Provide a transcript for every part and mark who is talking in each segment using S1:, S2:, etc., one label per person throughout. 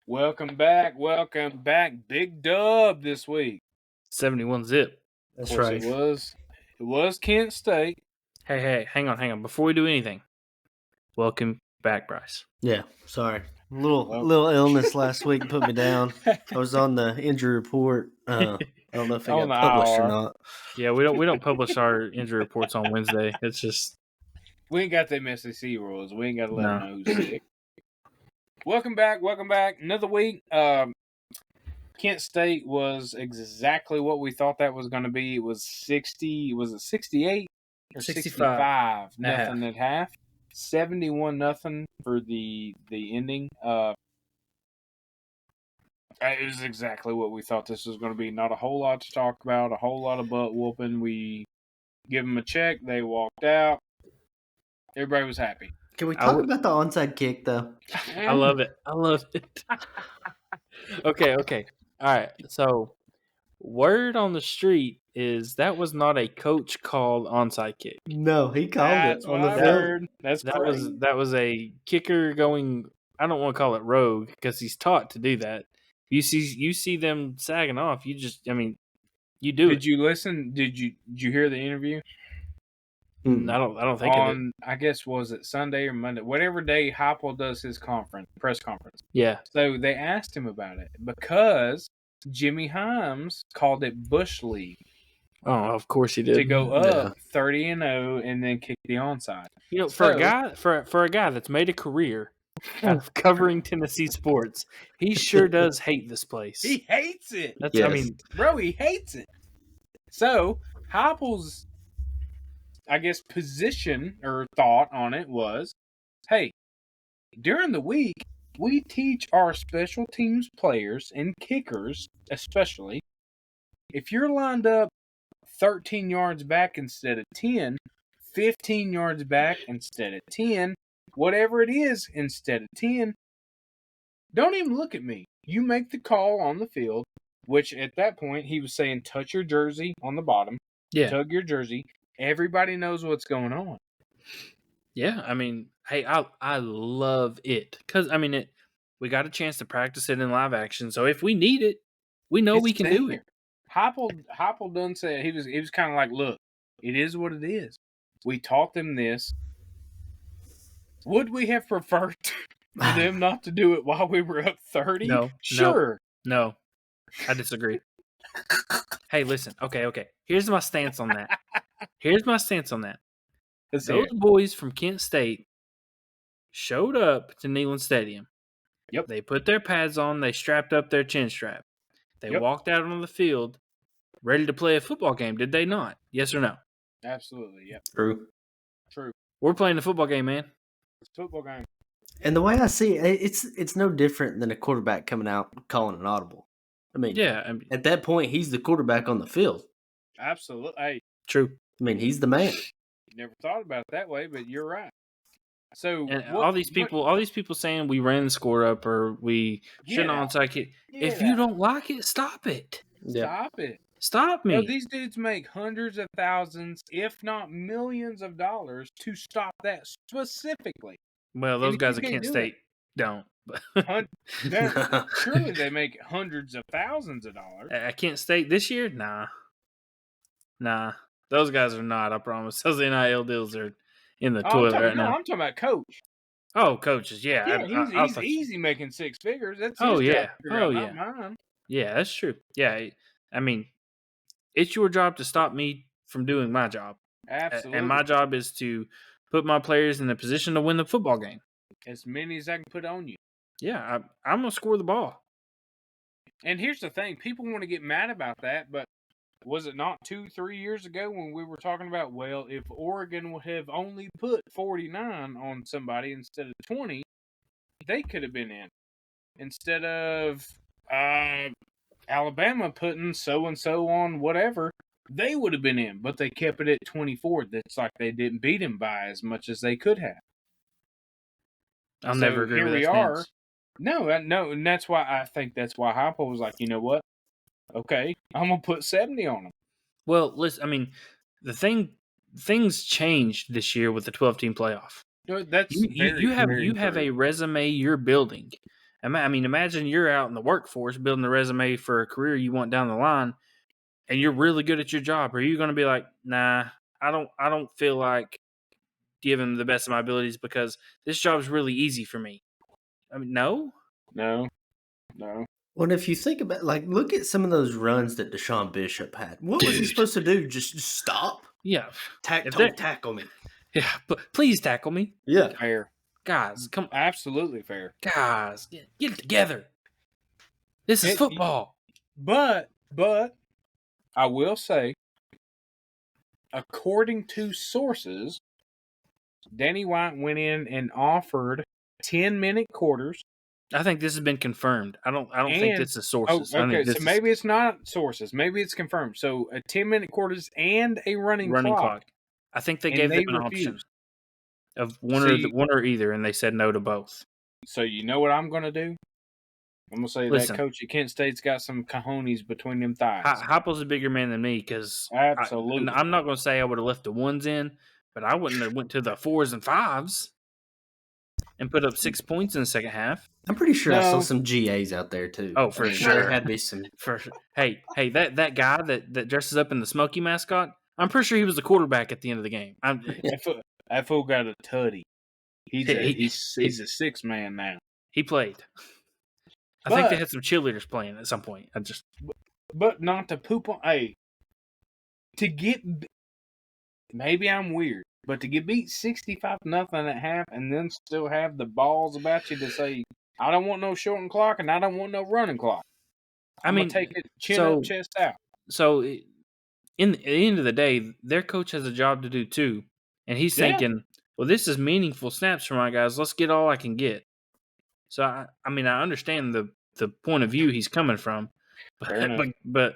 S1: Welcome back. Big dub this week.
S2: 71 zip.
S1: Of course, it was Kent State.
S2: Hey, hang on. Before we do anything, welcome back, Bryce.
S3: Yeah, sorry. Little illness last week put me down. I was on the injury report. I don't know if it
S1: On
S3: got
S1: the
S3: published
S1: IR.
S3: or not.
S2: Yeah, we don't publish our injury reports on Wednesday. It's just
S1: We ain't got them SEC rules. We ain't got to let
S2: No.
S1: them know who's sick. Welcome back. Another week. Kent State was exactly what we thought that was going to be. It was 60. Was it 68 or 65? Nothing at half. 71-0 for the ending. It was exactly what we thought this was going to be. Not a whole lot to talk about. A whole lot of butt whooping. We give them a check. They walked out. Everybody was happy.
S3: Can we talk about the onside kick though?
S2: I love it. Okay. All right. So, word on the street is that was not a coach called onside kick.
S3: No, he called
S1: That's
S3: it
S1: what
S3: on the
S1: I
S3: field.
S1: heard.
S2: That was a kicker going. I don't want to call it rogue because he's taught to do that. You see them sagging off. You do.
S1: Did you listen? Did you hear the interview?
S2: I don't think it did.
S1: I guess was it Sunday or Monday, whatever day Heupel does his press conference.
S2: Yeah.
S1: So they asked him about it because Jimmy Himes called it Bush League.
S2: Oh, of course he did.
S1: To go up 30-0 and then kick the onside.
S2: You know, for a guy that's made a career out of covering Tennessee sports, he sure does hate this place.
S1: He hates it.
S3: Yes.
S1: He hates it. So Heupel's, I guess, position or thought on it was, hey, during the week, we teach our special teams players and kickers, especially, if you're lined up 13 yards back instead of 10, 15 yards back instead of 10, whatever it is instead of 10, don't even look at me. You make the call on the field, which at that point he was saying touch your jersey on the bottom, tug your jersey. Everybody knows what's going on.
S2: Yeah, I mean, hey, I love it because we got a chance to practice it in live action. So if we need it, we know we can do it.
S1: Heupel done said he was kind of like, look, it is what it is. We taught them this. Would we have preferred for them not to do it while we were up 30?
S2: No,
S1: sure.
S2: No, I disagree. Hey, listen. Okay. Here's my stance on that. Those boys from Kent State showed up to Neyland Stadium.
S1: Yep.
S2: They put their pads on. They strapped up their chin strap. They walked out on the field ready to play a football game. Did they not? Yes or no?
S1: Absolutely. Yep.
S3: True.
S2: We're playing a football game, man.
S1: It's a football game.
S3: And the way I see it, it's no different than a quarterback coming out calling an audible. I mean, at that point, he's the quarterback on the field.
S1: Absolutely. Hey,
S2: true.
S3: I mean, he's the man.
S1: Never thought about it that way, but you're right. So
S2: all these people saying we ran the score up or we shouldn't onside kick. If you don't like it, stop it.
S1: Stop it.
S2: Stop me.
S1: No, these dudes make hundreds of thousands, if not millions of dollars to stop that specifically.
S2: Well, those guys at Kent State don't.
S1: Surely they make hundreds of thousands of dollars.
S2: At Kent State this year? Nah. Those guys are not, I promise. Those NIL deals are in the toilet right now.
S1: I'm talking about coach.
S2: Oh, coaches, yeah.
S1: He's easy making six figures. That's
S2: his
S1: job. Not mine.
S2: Yeah, that's true. Yeah, I mean, it's your job to stop me from doing my job.
S1: Absolutely.
S2: And my job is to put my players in a position to win the football game.
S1: As many as I can put on you.
S2: Yeah, I'm going to score the ball.
S1: And here's the thing. People want to get mad about that, but was it not 2-3 years ago when we were talking about, well, if Oregon would have only put 49 on somebody instead of 20, they could have been in. Instead of Alabama putting so-and-so on whatever, they would have been in. But they kept it at 24. That's like they didn't beat him by as much as they could have.
S2: I'll never agree with that.
S1: Here we are. No, and that's why I think that's why Heupel was like, you know what? Okay, I'm gonna put 70 on them.
S2: Well, listen, I mean, things changed this year with the 12-team playoff.
S1: That's
S2: you have a resume you're building, I mean, imagine you're out in the workforce building a resume for a career you want down the line, and you're really good at your job. Are you going to be like, nah, I don't feel like giving the best of my abilities because this job is really easy for me? I mean, no.
S3: Well, if you think about, look at some of those runs that Deshaun Bishop had. What was he supposed to do? Just stop?
S2: Yeah.
S3: Tackle me.
S2: Yeah, but please tackle me.
S3: Yeah.
S1: Fair.
S2: Guys, come on.
S1: Absolutely fair.
S2: Guys, get it together. This is football.
S1: But I will say, according to sources, Danny White went in and offered 10-minute quarters.
S2: I think this has been confirmed. I don't think this is sources.
S1: Okay, so maybe it's not sources. Maybe it's confirmed. So a 10-minute quarters and a running clock.
S2: I think they gave them an option of one or either, and they said no to both.
S1: So you know what I'm going to do? I'm going to say that coach at Kent State's got some cojones between them thighs.
S2: Heupel's a bigger man than me because
S1: absolutely.
S2: I'm not going to say I would have left the ones in, but I wouldn't have went to the 4s and 5s and put up 6 points in the second half.
S3: I'm pretty sure I saw some GAs out there too.
S2: Oh, for sure.
S3: There had to be some.
S2: For sure. Hey, that guy that dresses up in the Smokey mascot, I'm pretty sure he was the quarterback at the end of the game.
S1: That fool got a tutty. He's a 6-man now.
S2: He played. I think they had some cheerleaders playing at some point.
S1: But not to poop on. Hey, maybe I'm weird, but to get beat 65-0 at half and then still have the balls about you to say, I don't want no shorting clock and I don't want no running clock. I'm gonna take it chin up, chest out.
S2: So, at the end of the day, their coach has a job to do too, and he's thinking, well, this is meaningful snaps for my guys. Let's get all I can get. So, I understand the point of view he's coming from, but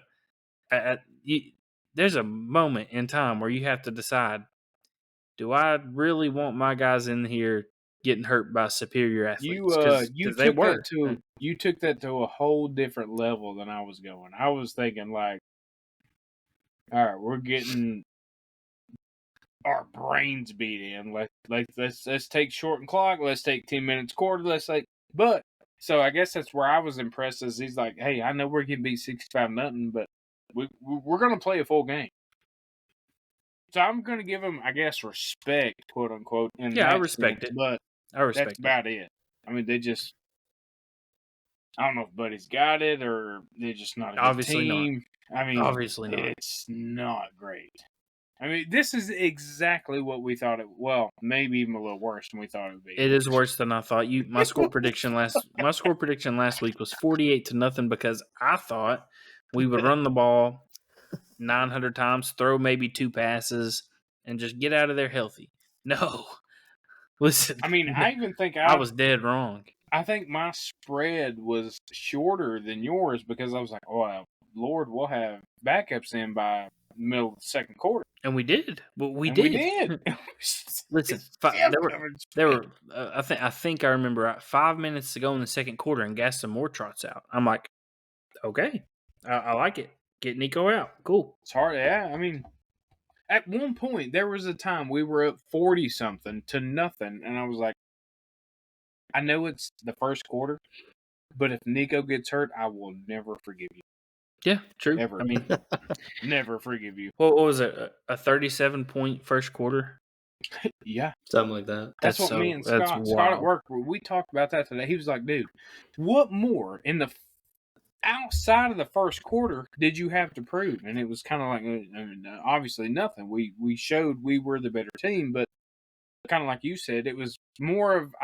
S2: there's a moment in time where you have to decide, do I really want my guys in here getting hurt by superior athletes?
S1: You took that to a whole different level than I was going. I was thinking like, all right, we're getting our brains beat in. Let's take shortened clock. Let's take 10 minutes quarter. So I guess that's where I was impressed. Is he's like, hey, I know we're getting beat 65-0, but we're going to play a full game. So I'm going to give him, I guess, respect, quote unquote.
S2: I respect it,
S1: but that's about it. I mean, I don't know if Buddy's got it or they're just not a good team.
S2: Not.
S1: I mean,
S2: obviously not.
S1: It's not great. I mean, this is exactly what we thought it. Well, maybe even a little worse than we thought it would be.
S2: It is worse than I thought. My score prediction last week was 48-0 because I thought we would run the ball 900 times, throw maybe 2 passes, and just get out of there healthy. No, listen.
S1: I mean, I even think
S2: I was dead wrong.
S1: I think my spread was shorter than yours because I was like, oh, Lord, we'll have backups in by the middle of the second quarter.
S2: And we did. Well, we did. Listen, there were. I think I remember 5 minutes to go in the second quarter, and Gaston Moore trots out. I'm like, okay, I like it. Get Nico out. Cool.
S1: It's hard. Yeah, I mean, at one point there was a time we were up 40-something to nothing, and I was like, I know it's the first quarter, but if Nico gets hurt, I will never forgive you.
S2: Yeah, true.
S1: Ever.
S2: I mean,
S1: never forgive you.
S2: What was it? A 37-point first quarter?
S1: Yeah.
S3: Something like that.
S1: That's what me and Scott at work, we talked about that today. He was like, dude, what more in the outside of the first quarter did you have to prove? And it was kind of like, obviously nothing. We showed we were the better team, but kind of like you said, it was more of,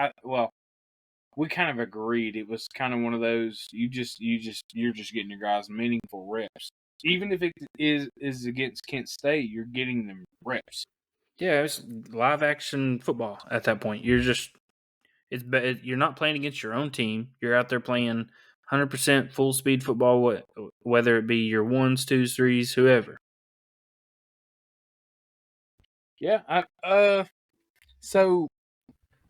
S1: we kind of agreed. It was kind of one of those, you're just getting your guys meaningful reps. Even if it is against Kent State, you're getting them reps.
S2: Yeah, it's live action football at that point. You're not playing against your own team. You're out there playing 100% full speed football, whether it be your 1s, 2s, 3s, whoever.
S1: Yeah. So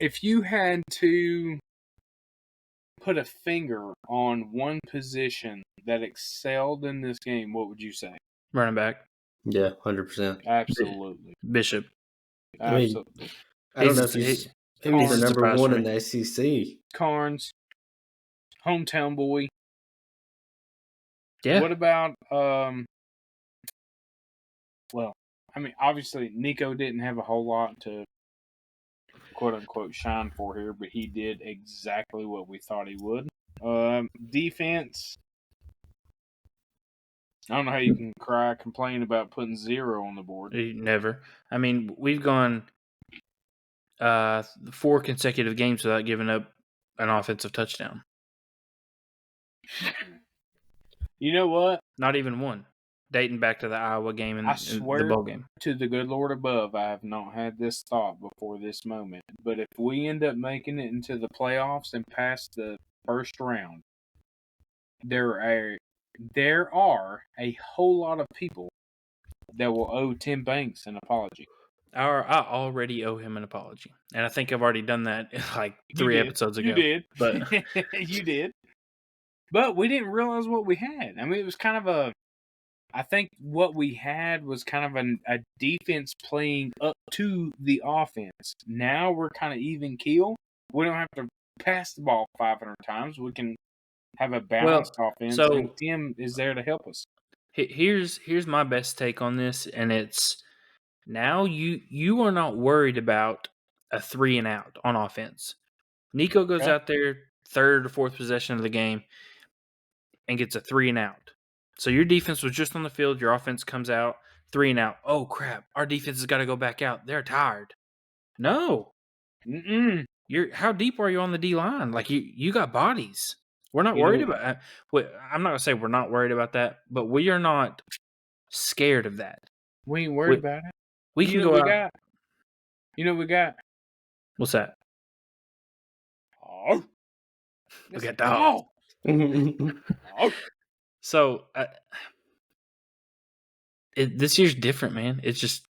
S1: if you had to put a finger on one position that excelled in this game, what would you say?
S2: Running back.
S3: Yeah, 100%.
S1: Absolutely.
S2: Bishop.
S1: Absolutely.
S3: I don't know if he's the number one in the SEC.
S1: Carnes. hometown boy.
S2: Yeah.
S1: What about well, I mean, obviously Nico didn't have a whole lot to quote unquote shine for here, but he did exactly what we thought he would. Defense. I don't know how you can complain about putting 0 on the board.
S2: Never. I mean, we've gone 4 consecutive games without giving up an offensive touchdown.
S1: You know what?
S2: Not even one. Dating back to the Iowa game and the bowl game.
S1: To the good Lord above, I have not had this thought before this moment. But if we end up making it into the playoffs and past the first round, there are a whole lot of people that will owe Tim Banks an apology.
S2: I already owe him an apology, and I think I've already done that like 3 episodes ago.
S1: You did,
S2: but
S1: you did. But we didn't realize what we had. I mean, it was kind of I think what we had was kind of a defense playing up to the offense. Now we're kind of even keel. We don't have to pass the ball 500 times. We can have a balanced offense, and Tim is there to help us.
S2: Here's my best take on this, and it's now you are not worried about a 3 and out on offense. Nico goes out there, 3rd or 4th possession of the game, and gets a 3 and out. So your defense was just on the field. Your offense comes out, 3 and out. Oh, crap. Our defense has got to go back out. They're tired. No. How deep are you on the D-line? Like, you got bodies. We're not worried about it. I'm not going to say we're not worried about that, but we are not scared of that.
S1: We ain't worried about it.
S2: We can go out.
S1: You know what we got?
S2: What's that?
S1: Oh.
S2: We got dogs. So, this year's different, man. It's just,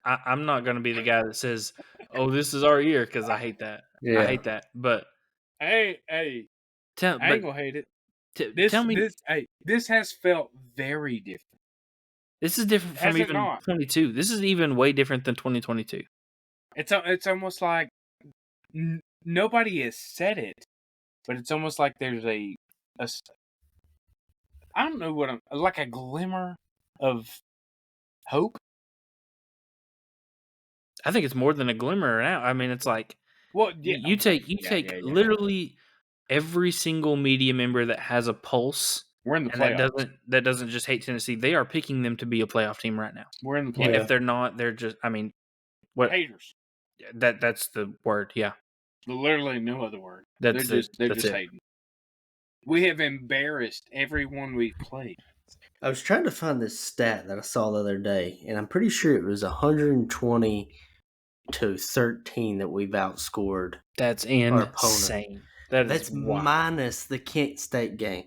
S2: I'm not going to be the guy that says, oh, this is our year, because I hate that. Yeah. I hate that. But,
S1: hey, I ain't going to hate it.
S2: Tell me.
S1: This has felt very different.
S2: This is different from even 22. This is even way different than 2022.
S1: It's almost like nobody has said it, but it's almost like there's a I don't know like a glimmer of hope.
S2: I think it's more than a glimmer now. I mean, it's like,
S1: well,
S2: you take literally every single media member that has a pulse.
S1: We're in the playoffs.
S2: That doesn't just hate Tennessee. They are picking them to be a playoff team right now.
S1: We're in the playoffs.
S2: If they're not, they're just. I mean, what
S1: haters?
S2: That's the word. Yeah.
S1: Literally no other word.
S2: They're
S1: just hating. We have embarrassed everyone we've played.
S3: I was trying to find this stat that I saw the other day, and I'm pretty sure it was 120 to 13 that we've outscored.
S2: That's insane.
S3: That's minus the Kent State game.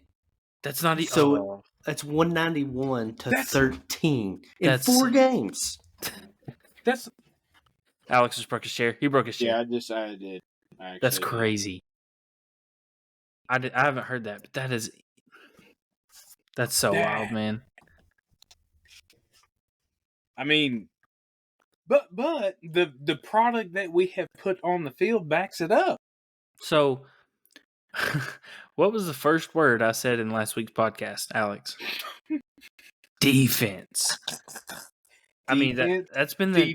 S2: That's not
S3: so. That's 191 to 13 in 4 games.
S2: That's Alex just broke his chair. He broke his chair.
S1: Yeah, I did.
S2: That's crazy. I haven't heard that, but that's so wild, man.
S1: I mean, but the product that we have put on the field backs it up.
S2: So, what was the first word I said in last week's podcast, Alex? Defense. I mean, that's been the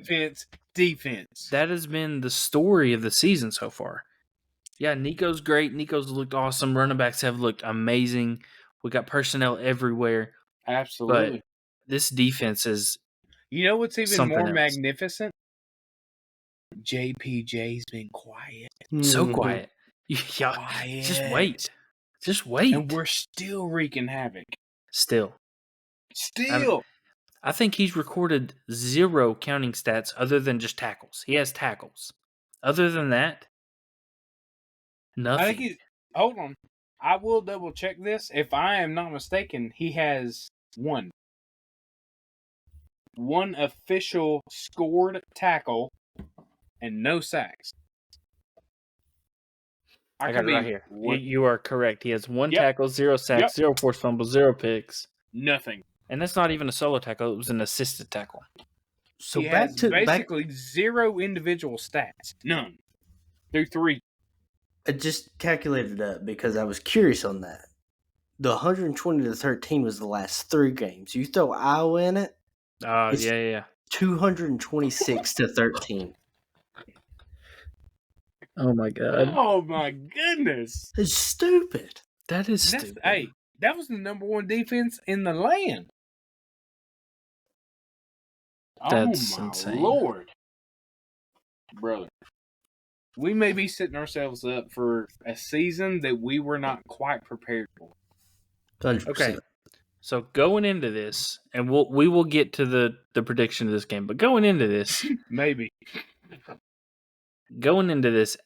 S1: defense.
S2: That has been the story of the season so far. Yeah, Nico's great. Nico's looked awesome. Running backs have looked amazing. We got personnel everywhere.
S1: Absolutely.
S2: But this defense is.
S1: You know what's even more magnificent? JPJ's been quiet.
S2: So quiet. Yeah, quiet. Just wait.
S1: And we're still wreaking havoc.
S2: Still. I think he's recorded 0 counting stats other than just tackles. He has tackles. Other than that, nothing.
S1: Hold on. I will double check this. If I am not mistaken, he has one official scored tackle and no sacks.
S2: I got it right here. You are correct. He has 1 tackle, 0 sacks, 0 forced fumbles, 0 picks.
S1: Nothing.
S2: And that's not even a solo tackle. It was an assisted tackle.
S1: So he has basically 0 individual stats. None. Through 3
S3: I just calculated up because I was curious on that. The 120-13 was the last 3 games. You throw Iowa in it, it's
S2: yeah.
S3: 226-13.
S2: Oh my god.
S1: Oh my goodness.
S3: It's stupid.
S2: That is stupid.
S1: Hey, that was the number 1 defense in the land.
S2: That's
S1: oh my
S2: insane.
S1: Lord. Brother. We may be setting ourselves up for a season that we were not quite prepared for.
S3: 100%.
S2: Okay. So going into this, and we will get to the prediction of this game, but going into this,
S1: Maybe.
S2: Going into this,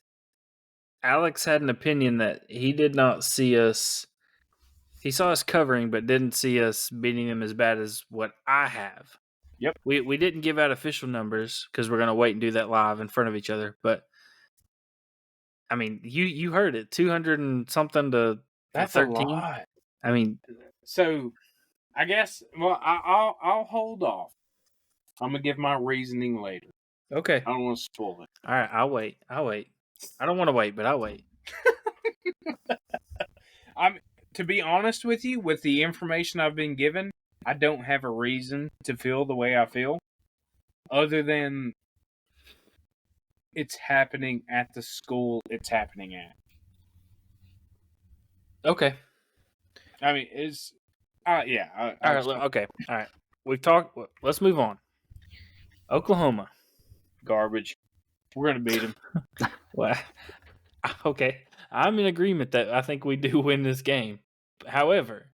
S2: Alex had an opinion that he did not see us. He saw us covering, but didn't see us beating them as bad as what I have.
S1: Yep.
S2: We didn't give out official numbers because we're going to wait and do that live in front of each other. But I mean, you heard it, 200 and something to
S1: That's
S2: 13.
S1: a lot.
S2: I mean,
S1: so I guess I'll hold off. I'm gonna give my reasoning later.
S2: okay.
S1: I don't want to spoil it.
S2: All right, I'll wait. I don't want to wait, but I'll wait.
S1: To be honest with you, with the information I've been given, I don't have a reason to feel the way I feel, other than it's happening at the school it's happening at.
S2: Okay.
S1: I mean, it's yeah.
S2: All right. Okay. All right. We've talked. Let's move on. Oklahoma.
S1: Garbage. We're gonna beat them.
S2: Well, okay. I'm in agreement that I think we do win this game. However,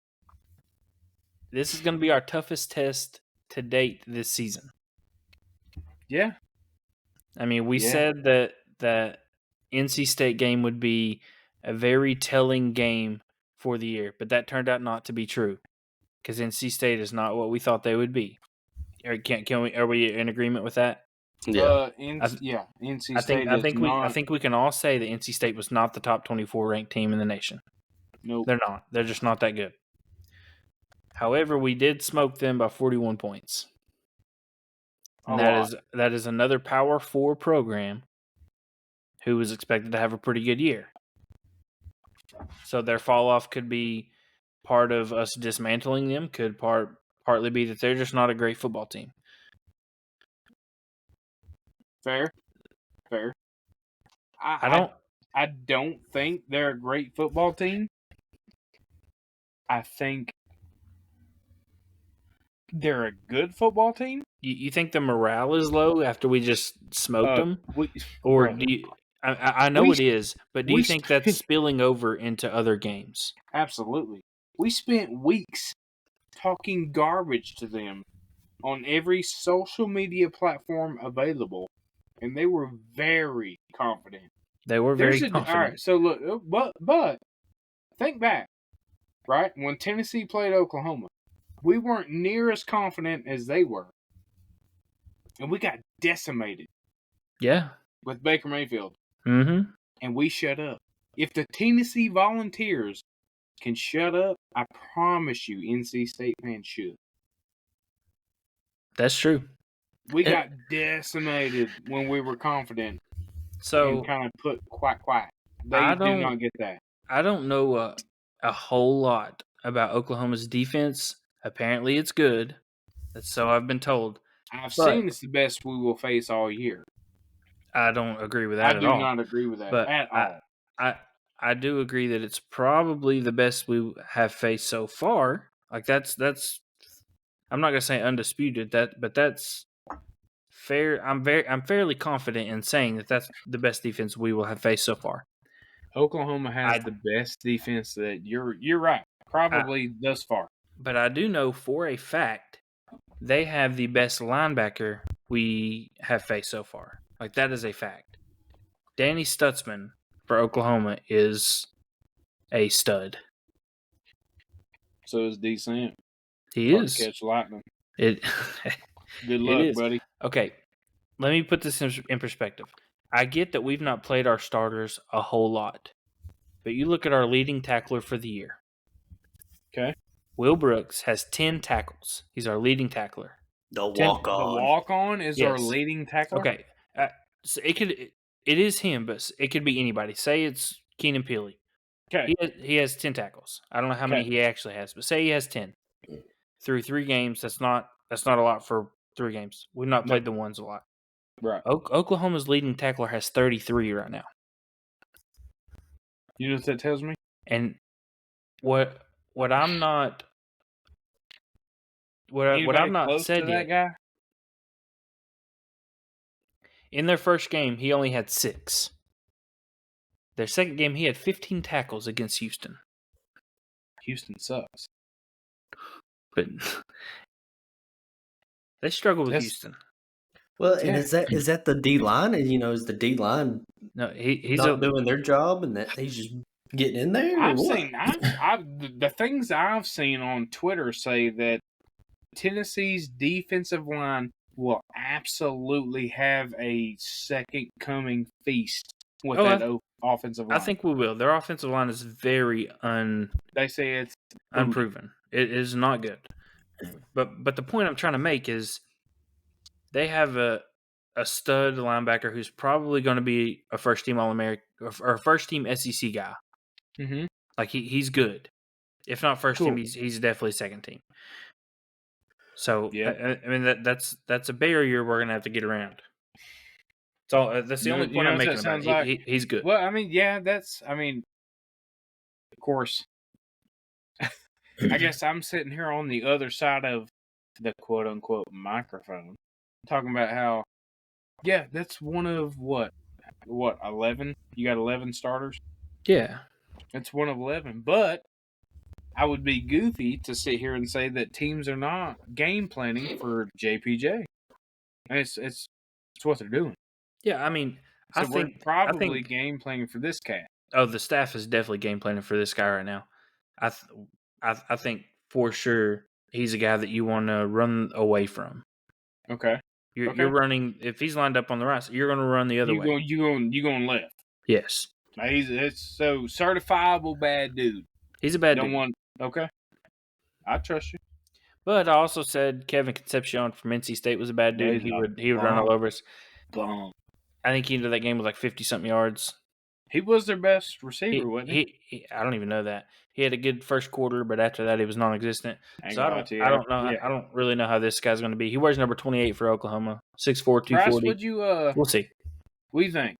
S2: this is going to be our toughest test to date this season.
S1: Yeah.
S2: I mean, we said that NC State game would be a very telling game for the year, but that turned out not to be true because NC State is not what we thought they would be. Are we in agreement with that?
S3: Yeah.
S1: NC State.
S2: I think we can all say that NC State was not the top 24 ranked team in the nation.
S1: Nope.
S2: They're not. They're just not that good. However, we did smoke them by 41 points. And that is another Power 4 program who was expected to have a pretty good year. So their fall off could be part of us dismantling them, could partly be that they're just not a great football team.
S1: Fair.
S2: I
S1: don't think they're a great football team. I think they're a good football team.
S2: You think the morale is low after we just smoked them? Or do you... I know it is, but do you think that's spilling over into other games?
S1: Absolutely. We spent weeks talking garbage to them on every social media platform available, and they were very confident.
S2: They were very confident.
S1: All right, so look, but think back, right? When Tennessee played Oklahoma, we weren't near as confident as they were, and we got decimated.
S2: Yeah,
S1: with Baker Mayfield.
S2: Mm-hmm.
S1: And we shut up. If the Tennessee Volunteers can shut up, I promise you NC State fans should.
S2: That's true.
S1: We got decimated when we were confident.
S2: So
S1: and kind of put quiet. They did not get that.
S2: I don't know a whole lot about Oklahoma's defense. Apparently it's good. That's so I've been told.
S1: I've seen it's the best we will face all year.
S2: I don't agree with that at all.
S1: I do not agree with that at all.
S2: I do agree that it's probably the best we have faced so far. Like that's I'm not gonna say undisputed but that's fair. I'm fairly confident in saying that that's the best defense we will have faced so far.
S1: Oklahoma has the best defense that you're right. Probably thus far.
S2: But I do know for a fact they have the best linebacker we have faced so far. Like, that is a fact. Danny Stutzman for Oklahoma is a stud.
S1: So is D. Sam.
S2: He is.
S1: Catch lightning.
S2: Good
S1: luck, buddy.
S2: Okay, let me put this in perspective. I get that we've not played our starters a whole lot. But you look at our leading tackler for the year.
S1: Okay.
S2: Will Brooks has 10 tackles. He's our leading tackler.
S3: The walk-on.
S1: The walk-on is our leading tackler?
S2: Okay. So it is him, but it could be anybody. Say it's Keenan Peely.
S1: Okay.
S2: He has 10 tackles. I don't know how many he actually has, but say he has 10 through 3 games. That's not a lot for 3 games. We've not played the ones a lot.
S1: Right.
S2: Oklahoma's leading tackler has 33 right now.
S1: You know what that tells me?
S2: And what I'm not said yet.
S1: That guy?
S2: In their first game, he only had 6. Their second game, he had 15 tackles against Houston.
S1: Houston sucks.
S2: But they struggle with Houston.
S3: Well, and is that the D line? And is the D line
S2: he's
S3: not doing their job, and that he's just getting in there?
S1: I've seen the things I've seen on Twitter say that Tennessee's defensive line will absolutely have a second coming feast with offensive line.
S2: I think we will. Their offensive line is very
S1: They say it's
S2: unproven. It is not good. But the point I'm trying to make is they have a stud linebacker who's probably going to be a first team All-American or a first team SEC guy.
S1: Mm-hmm.
S2: Like he's good. If not first team, he's definitely second team. So I mean that's a barrier we're gonna have to get around. So that's the only point I'm making about it. He's good.
S1: Well, I mean, of course. I guess I'm sitting here on the other side of the quote unquote microphone, talking about how, that's one of what 11? You got 11 starters.
S2: Yeah,
S1: it's one of 11, but I would be goofy to sit here and say that teams are not game planning for JPJ. And it's what they're doing.
S2: Yeah, I mean,
S1: so I think probably game planning for this cat.
S2: Oh, the staff is definitely game planning for this guy right now. I think for sure he's a guy that you want to run away from.
S1: Okay.
S2: You're running if he's lined up on the right, you're going to run the other way.
S1: You going left.
S2: Yes.
S1: It's so certifiable bad dude.
S2: He's a bad dude.
S1: Okay. I trust you.
S2: But I also said Kevin Concepcion from NC State was a bad dude. He would run all over us.
S1: Bomb.
S2: I think he ended that game with like 50-something yards.
S1: He was their best receiver, wasn't
S2: he? I don't even know that. He had a good first quarter, but after that, he was non-existent. So I don't know. I don't really know how this guy's going to be. He wears number 28 for Oklahoma. 6'4", 240.
S1: Would you?
S2: We'll see.
S1: What do you think?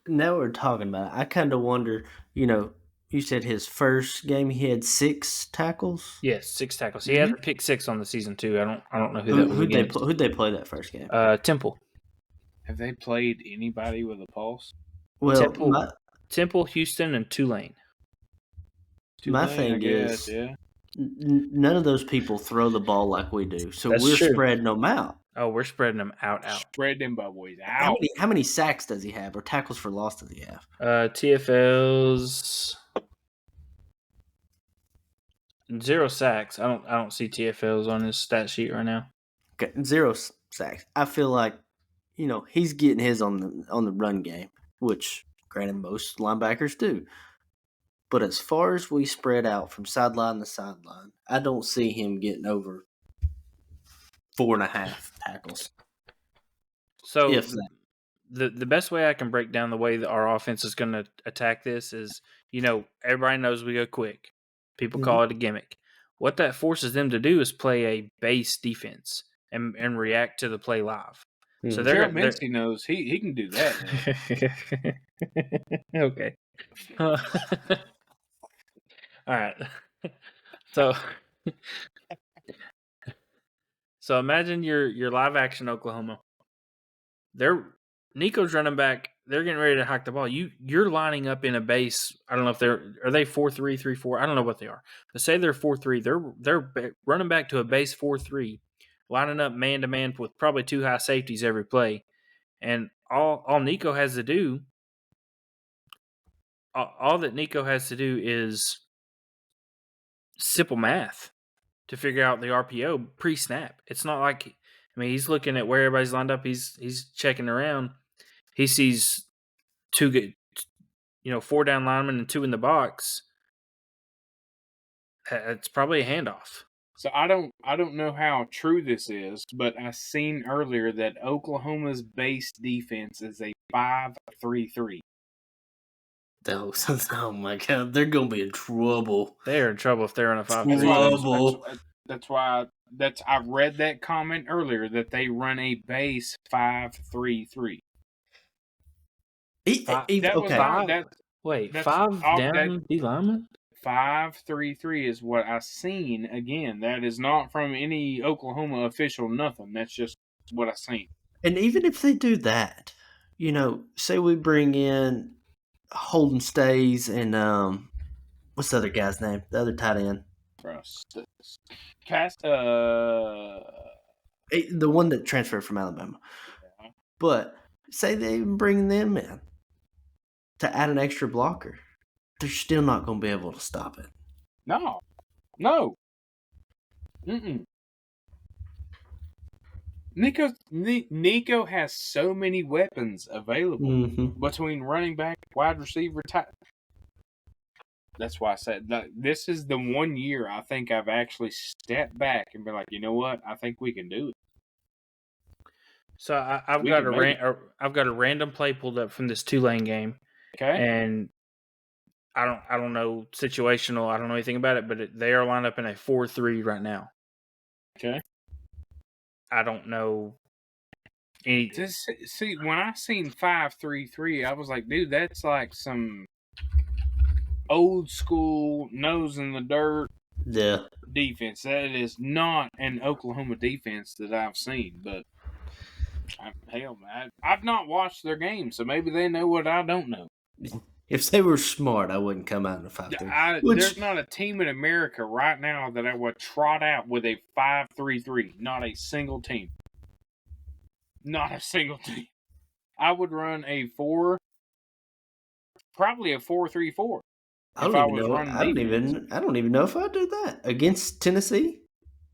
S3: Now we're talking about it. I kind of wonder. You said his first game he had 6 tackles.
S2: Yes, 6 tackles. He had a pick 6 on the season too. I don't know who that was against.
S3: Who'd they play that first game?
S2: Temple.
S1: Have they played anybody with a pulse?
S3: Well,
S2: Temple, Houston, and Tulane.
S3: My thing is, none of those people throw the ball like we do, so we're spreading them out.
S2: Oh, we're spreading them out.
S1: Spread them boys out.
S3: How many sacks does he have, or tackles for loss does he have?
S2: TFLs 0 sacks. I don't see TFLs on his stat sheet right now.
S3: Okay, 0 sacks. I feel like he's getting his on the run game, which granted most linebackers do. But as far as we spread out from sideline to sideline, I don't see him getting over 4.5 tackles.
S2: So the best way I can break down the way that our offense is going to attack this is, everybody knows we go quick. People call it a gimmick. What that forces them to do is play a base defense and react to the play live. So
S1: Gerald Minsky knows he can do that.
S2: Okay. All right. So imagine your live action Oklahoma. Nico's running back. They're getting ready to hike the ball. You're lining up in a base. I don't know if are they 4-3, 3-4. I don't know what they are. But say they're 4-3. They're running back to a base 4-3, lining up man to man with probably 2 high safeties every play, and all Nico has to do. All that Nico has to do is simple math to figure out the RPO pre-snap. It's not like, he's looking at where everybody's lined up. He's checking around. He sees 2 good, 4 down linemen and 2 in the box. It's probably a handoff.
S1: So I don't know how true this is, but I seen earlier that Oklahoma's base defense is a 5-3-3.
S3: Oh my God, they're gonna be in trouble.
S2: They are in trouble if they're on a 5-3.
S1: That's why.
S3: Trouble.
S1: That's why. I read that comment earlier that they run a base 5-3-3. That was not that.
S2: Wait,
S1: that's
S2: 5
S1: all-
S2: down
S1: that-
S2: D lineman?
S1: 5-3-3 is what I seen. Again, that is not from any Oklahoma official. Nothing. That's just what I seen.
S3: And even if they do that, say we bring in Holden Stays and what's the other guy's name? The other tight end.
S1: Cast.
S3: The one that transferred from Alabama.
S1: Yeah.
S3: But say they even bring them in to add an extra blocker. They're still not going to be able to stop it.
S1: No. Mm-mm. Nico has so many weapons available between running back, wide receiver, tight. That's why I said that this is the 1 year I think I've actually stepped back and been like, you know what? I think we can do it.
S2: So I've got a random play pulled up from this Tulane game.
S1: Okay.
S2: And I don't know situational. I don't know anything about it, but they are lined up in a 4-3 right now.
S1: Okay.
S2: I don't know any.
S1: See, when I seen 5-3-3, I was like, dude, that's like some old school nose in the dirt defense. That is not an Oklahoma defense that I've seen. But hell, man, I've not watched their game, so maybe they know what I don't know.
S3: If they were smart, I wouldn't come out in a 5-3.
S1: There's not a team in America right now that I would trot out with a 5-3-3. Not a single team. Not a single team. I would run probably a 4-3-4.
S3: I don't even know if I'd do that against Tennessee.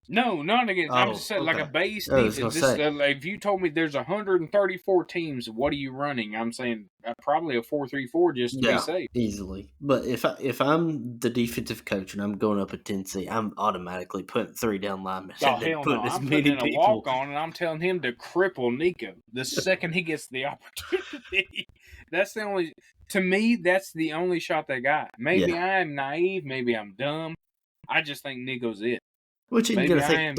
S1: No, not against. I'm just saying, like a base defense. If you told me there's 134 teams, what are you running? I'm saying probably a 4-3-4 just to be safe.
S3: Easily. But if I'm the defensive coach and I'm going up at Tennessee, I'm automatically putting 3 down linemen.
S1: Oh hell no! I'm putting in a walk on and I'm telling him to cripple Nico the second he gets the opportunity. That's the only. To me, that's the only shot they got. Maybe I'm naive. Maybe I'm dumb. I just think Nico's it.
S3: Which you got to think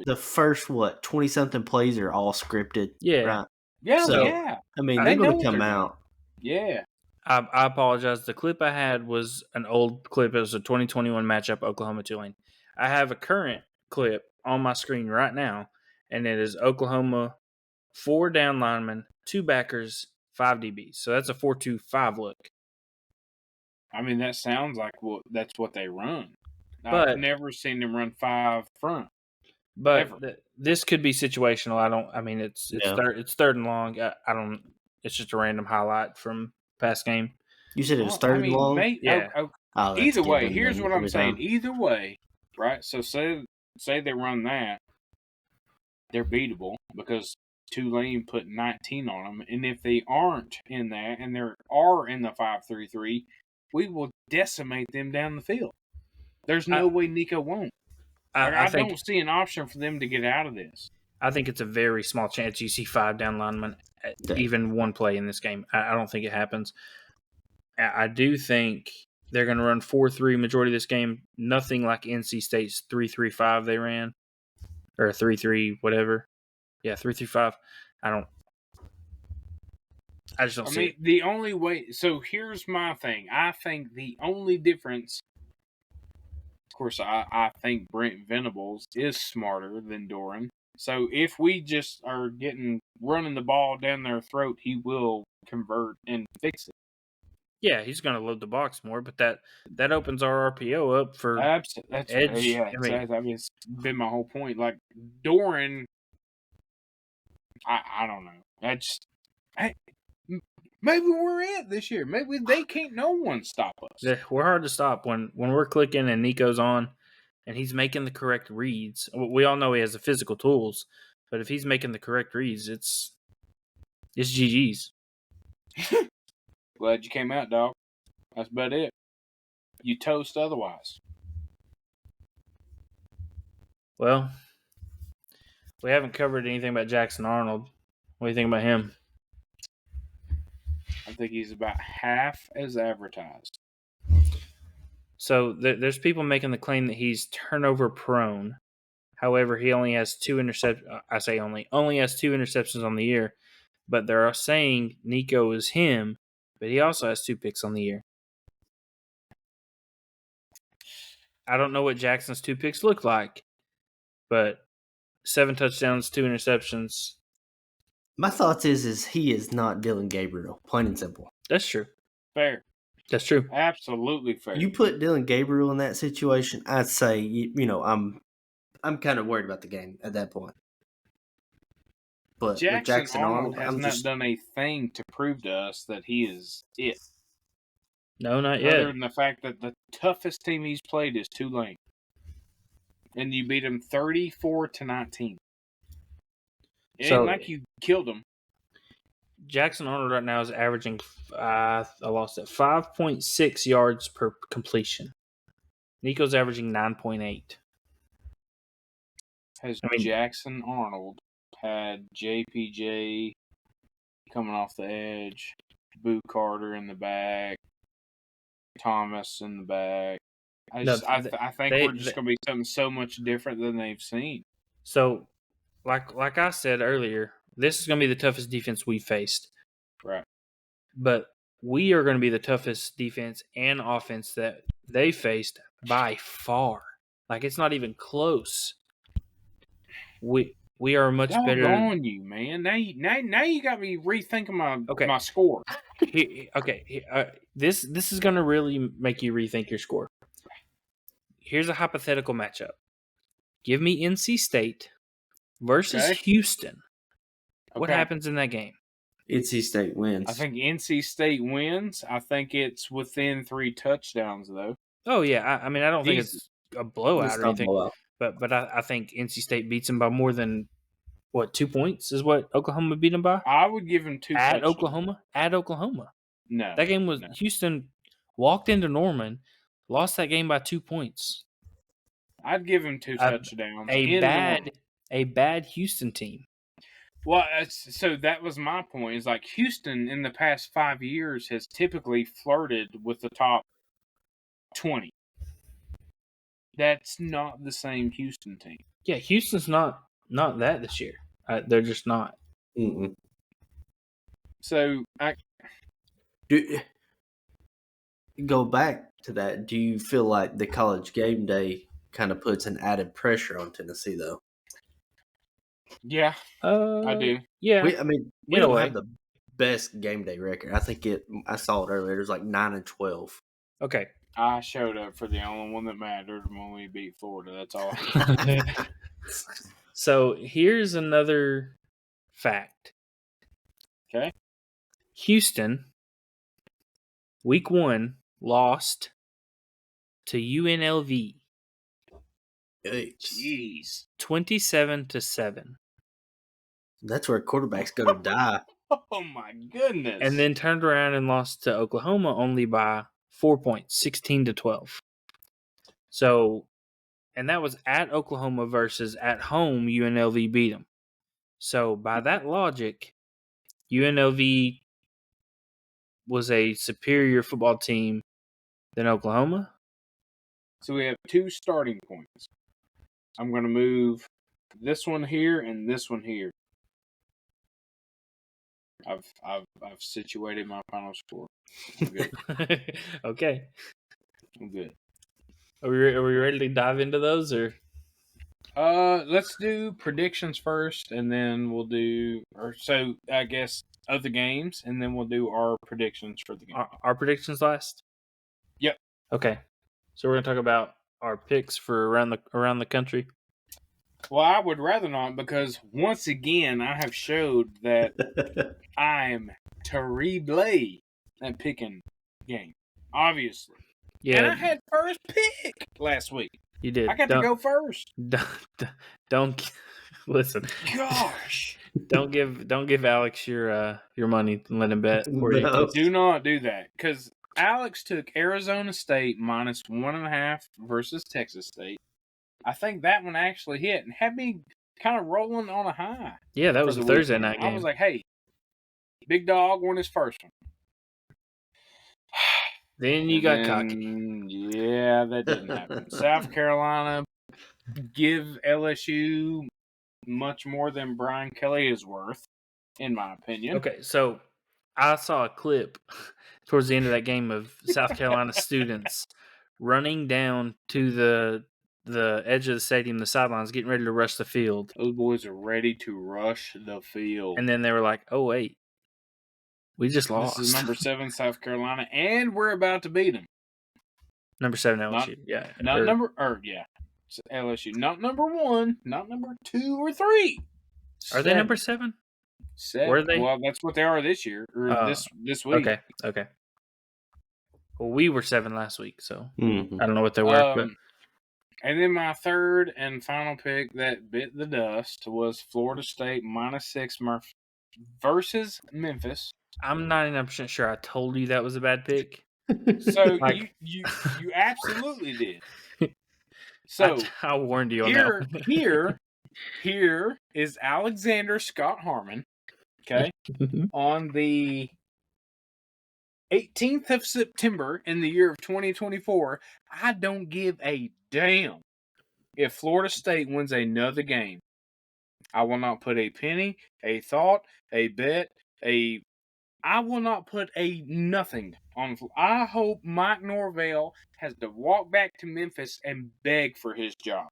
S3: the first 20-something plays are all scripted.
S2: Yeah.
S3: Right?
S1: Yeah,
S3: so,
S1: yeah.
S3: I mean, they're going to come out.
S1: Yeah.
S2: I apologize. The clip I had was an old clip. It was a 2021 matchup, Oklahoma-Tulane. I have a current clip on my screen right now, and it is Oklahoma 4 down linemen, 2 backers, 5 DBs. So that's a 4-2-5 look.
S1: I mean, that sounds like that's what they run.
S2: But
S1: I've never seen them run 5 front.
S2: But this could be situational. It's third and long. I don't. It's just a random highlight from past game.
S3: You said it was third and long.
S2: Yeah.
S1: Either way, here's what I'm saying. Either way, right? So say they run that, they're beatable because Tulane put 19 on them, and if they aren't in that and they are in the 5-3-3, we will decimate them down the field. There's no way Nico won't. I don't see an option for them to get out of this.
S2: I think it's a very small chance you see 5 down linemen, even one play in this game. I don't think it happens. I do think they're going to run 4-3 majority of this game. Nothing like NC State's 3-3-5 they ran. Or 3-3 whatever. Yeah, 3-3-5. I just don't see it.
S1: The only way... So here's my thing. I think the only difference... Of course, I think Brent Venables is smarter than Doeren. So if we just are running the ball down their throat, he will convert and fix it.
S2: Yeah, he's going to load the box more, but that opens our RPO up for
S1: edge.
S2: Yeah,
S1: it's been my whole point. Like Doeren, I don't know. Maybe we're it this year. Maybe they can't. No one stop us.
S2: Yeah, we're hard to stop when we're clicking and Nico's on, and he's making the correct reads. We all know he has the physical tools, but if he's making the correct reads, it's GG's.
S1: Glad you came out, dog. That's about it. You toast otherwise.
S2: Well, we haven't covered anything about Jackson Arnold. What do you think about him?
S1: I think he's about half as advertised.
S2: So there's people making the claim that he's turnover prone. However, he only has 2 interceptions. I say only has 2 interceptions on the year. But they're saying Nico is him, but he also has 2 picks on the year. I don't know what Jackson's 2 picks look like, but 7 touchdowns, 2 interceptions.
S3: My thoughts is he is not Dylan Gabriel, plain and simple.
S2: That's true.
S1: Fair.
S2: That's true.
S1: Absolutely fair.
S3: You put Dylan Gabriel in that situation, I'd say I'm kind of worried about the game at that point. But with
S1: Jackson Arnold
S3: Arnold,
S1: has
S3: I'm
S1: not
S3: just
S1: done a thing to prove to us that he is it.
S2: No, not
S1: Other
S2: yet.
S1: than the fact that the toughest team he's played is Tulane. And you beat him 34-19. It
S2: So-
S1: ain't like you killed him.
S2: Jackson Arnold right now is averaging, I lost it, 5.6 yards per completion. Nico's averaging 9.8.
S1: Has
S2: I mean-
S1: Jackson Arnold had JPJ coming off the edge, Boo Carter in the back, Thomas in the back? I
S2: No,
S1: think
S2: they-
S1: we're just going to be something so much different than they've seen.
S2: So, like I said earlier, this is going to be the toughest defense we faced.
S1: Right.
S2: But we are going to be the toughest defense and offense that they faced by far. Like, it's not even close. We are much better.
S1: Doggone you, man! Now you got me rethinking my score.
S2: This is going to really make you rethink your score. Here's a hypothetical matchup. Give me NC State versus
S1: Okay.
S2: Houston. What
S1: Okay.
S2: happens in that game?
S3: NC State wins.
S1: I think NC State wins. I think it's within 3 touchdowns, though.
S2: Oh yeah, I mean I don't think it's a blowout
S3: It's
S2: or
S3: not
S2: anything,
S3: blowout.
S2: but I think NC State beats them by more than 2 points is what Oklahoma beat them by
S1: I would give him 2
S2: at
S1: touchdowns.
S2: Oklahoma.
S1: No.
S2: That game was
S1: No.
S2: Houston walked into Norman, lost that game by 2 points.
S1: I'd give him 2 touchdowns.
S2: A
S1: in
S2: bad Houston team.
S1: Well, so that was my point. Is like Houston in the past 5 years has typically flirted with the top 20. That's not the same Houston team.
S2: Yeah, Houston's not that this year. They're just not.
S3: Mm-mm.
S1: So
S3: Go back to that. Do you feel like the College Game Day kind of puts an added pressure on Tennessee, though?
S1: yeah, I do.
S2: Yeah.
S3: We
S2: in a
S3: don't
S2: way.
S3: have the best game day record. I think I saw it earlier. It was like 9-12.
S2: Okay.
S1: I showed up for the only one that mattered when we beat Florida. That's all.
S2: So here's another fact.
S1: Okay.
S2: Houston, week 1, lost to UNLV
S1: Jeez.
S2: 27-7.
S3: That's where quarterbacks go to die.
S1: Oh my goodness.
S2: And then turned around and lost to Oklahoma only by 4 points, 16-12. So, and that was at Oklahoma versus at home UNLV beat them. So, by that logic, UNLV was a superior football team than Oklahoma.
S1: So we have 2 starting points. I'm going to move this one here and this one here. I've situated my final score. I'm good.
S2: Okay.
S1: I'm good.
S2: Are we ready to dive into those or?
S1: Let's do predictions first, and then we'll do, I guess other games, and then we'll do our predictions for the game.
S2: Our predictions last?
S1: Yep.
S2: Okay. So we're going to talk about our picks for around the country.
S1: Well, I would rather not, because once again I have showed that I'm terrible at picking game. Obviously.
S2: Yeah.
S1: And I had first pick last week.
S2: You did.
S1: I got to go first.
S2: Don't listen.
S1: Gosh.
S2: Don't give Alex your money and let him bet.
S3: No.
S1: Do not do that, because Alex took Arizona State minus 1.5 versus Texas State. I think that one actually hit and had me kind of rolling on a high.
S2: Yeah, that was a Thursday night game.
S1: I was like, hey, big dog won his first one.
S2: Then you got cocky.
S1: Yeah, that didn't happen. South Carolina give LSU much more than Brian Kelly is worth, in my opinion.
S2: Okay, so I saw a clip towards the end of that game of South Carolina students running down to the edge of the stadium, the sidelines, getting ready to rush the field.
S1: Those boys are ready to rush the field.
S2: And then they were like, "Oh wait, we just lost."
S1: This is number 7 South Carolina, and we're about to beat them.
S2: Number 7 LSU.
S1: Not-
S2: yeah,
S1: Not number, it's LSU. Not number 1, not number 2 or 3.
S2: Are they number 7?
S1: 7.
S2: Were they?
S1: Well, that's what they are this year or this week.
S2: Okay. Well, we were 7 last week, so
S3: Mhm.
S2: I don't know what they were. But
S1: And then my third and final pick that bit the dust was Florida State -6 versus Memphis.
S2: I'm 99% sure I told you that was a bad pick.
S1: So
S2: Like-
S1: you absolutely did. So
S2: I warned you on that one.
S1: here is Alexander Scott Harmon. Okay, on the 18th of September in the year of 2024, I don't give a damn if Florida State wins another game. I will not put a penny, a thought, a bet, I will not put a nothing on. I hope Mike Norvell has to walk back to Memphis and beg for his job.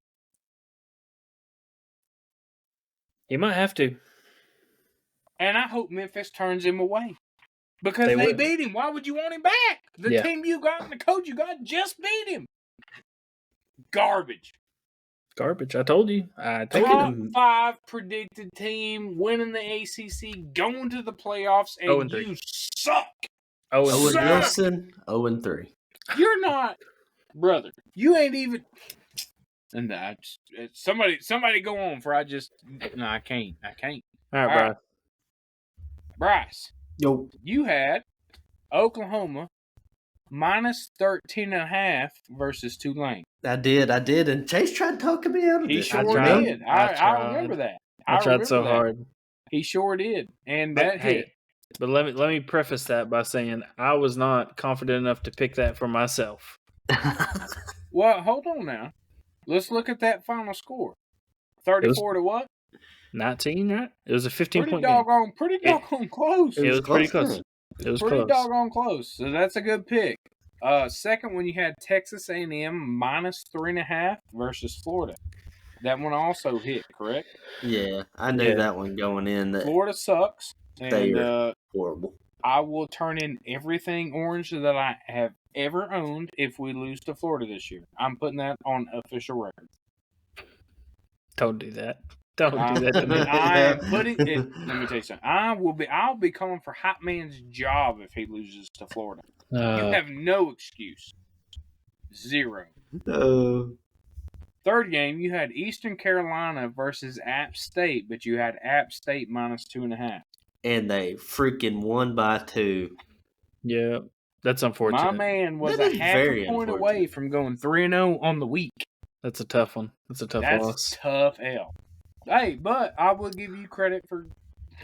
S2: You might have to.
S1: And I hope Memphis turns him away. Because
S2: They
S1: they
S2: would.
S1: beat him. Why would you want him back? The
S2: Yeah.
S1: team you got and the coach you got just beat him. Garbage.
S2: Garbage. I told you. I told
S1: Top
S2: you.
S1: 5 predicted team winning the ACC, going to the playoffs, and
S2: 0-3.
S1: you suck.
S2: Oh,
S3: Owen
S1: Sir.
S3: Wilson, 0-3.
S1: You're not, brother. You ain't even. And somebody go on for I can't.
S2: all right,
S1: All
S2: bro.
S1: Bryce,
S3: Yo,
S1: you had Oklahoma -13.5 versus Tulane.
S3: I did, and Chase tried to talk me out of
S1: He
S3: it.
S1: sure
S2: tried.
S1: did.
S2: I
S1: I
S2: tried.
S1: remember that.
S2: I tried
S1: remember
S2: so
S1: that.
S2: hard.
S1: He sure did, and
S2: But,
S1: that hit.
S2: But let me preface that by saying I was not confident enough to pick that for myself.
S1: Well, hold on now. Let's look at that final score. 34 to what?
S2: 19, right? It was a 15-point game.
S1: Pretty doggone close.
S2: It was pretty close.
S3: to
S2: It was
S1: Pretty
S2: close.
S1: doggone close. So that's a good pick. Second one, you had Texas A&M -3.5 versus Florida. That one also hit, correct?
S3: Yeah, I knew
S2: Yeah.
S3: that one going in. That
S1: Florida sucks,
S3: They
S1: and
S3: horrible.
S1: I will turn in everything orange that I have ever owned if we lose to Florida this year. I'm putting that on official record.
S2: Don't do that. Don't do that to me.
S1: I am putting it. Let me tell you something. I'll be calling for Hot Man's job if he loses to Florida. You have no excuse. 0. Third game, you had Eastern Carolina versus App State, but you had App State -2.5.
S3: And they freaking won by 2.
S2: Yeah, that's unfortunate.
S1: My man was
S3: That
S1: a
S3: is
S1: half
S3: very
S1: a point
S3: unfortunate.
S1: away from going 3-0 on the week.
S2: That's a tough one. That's a tough
S1: That's
S2: loss.
S1: tough L. Hey, but I will give you credit for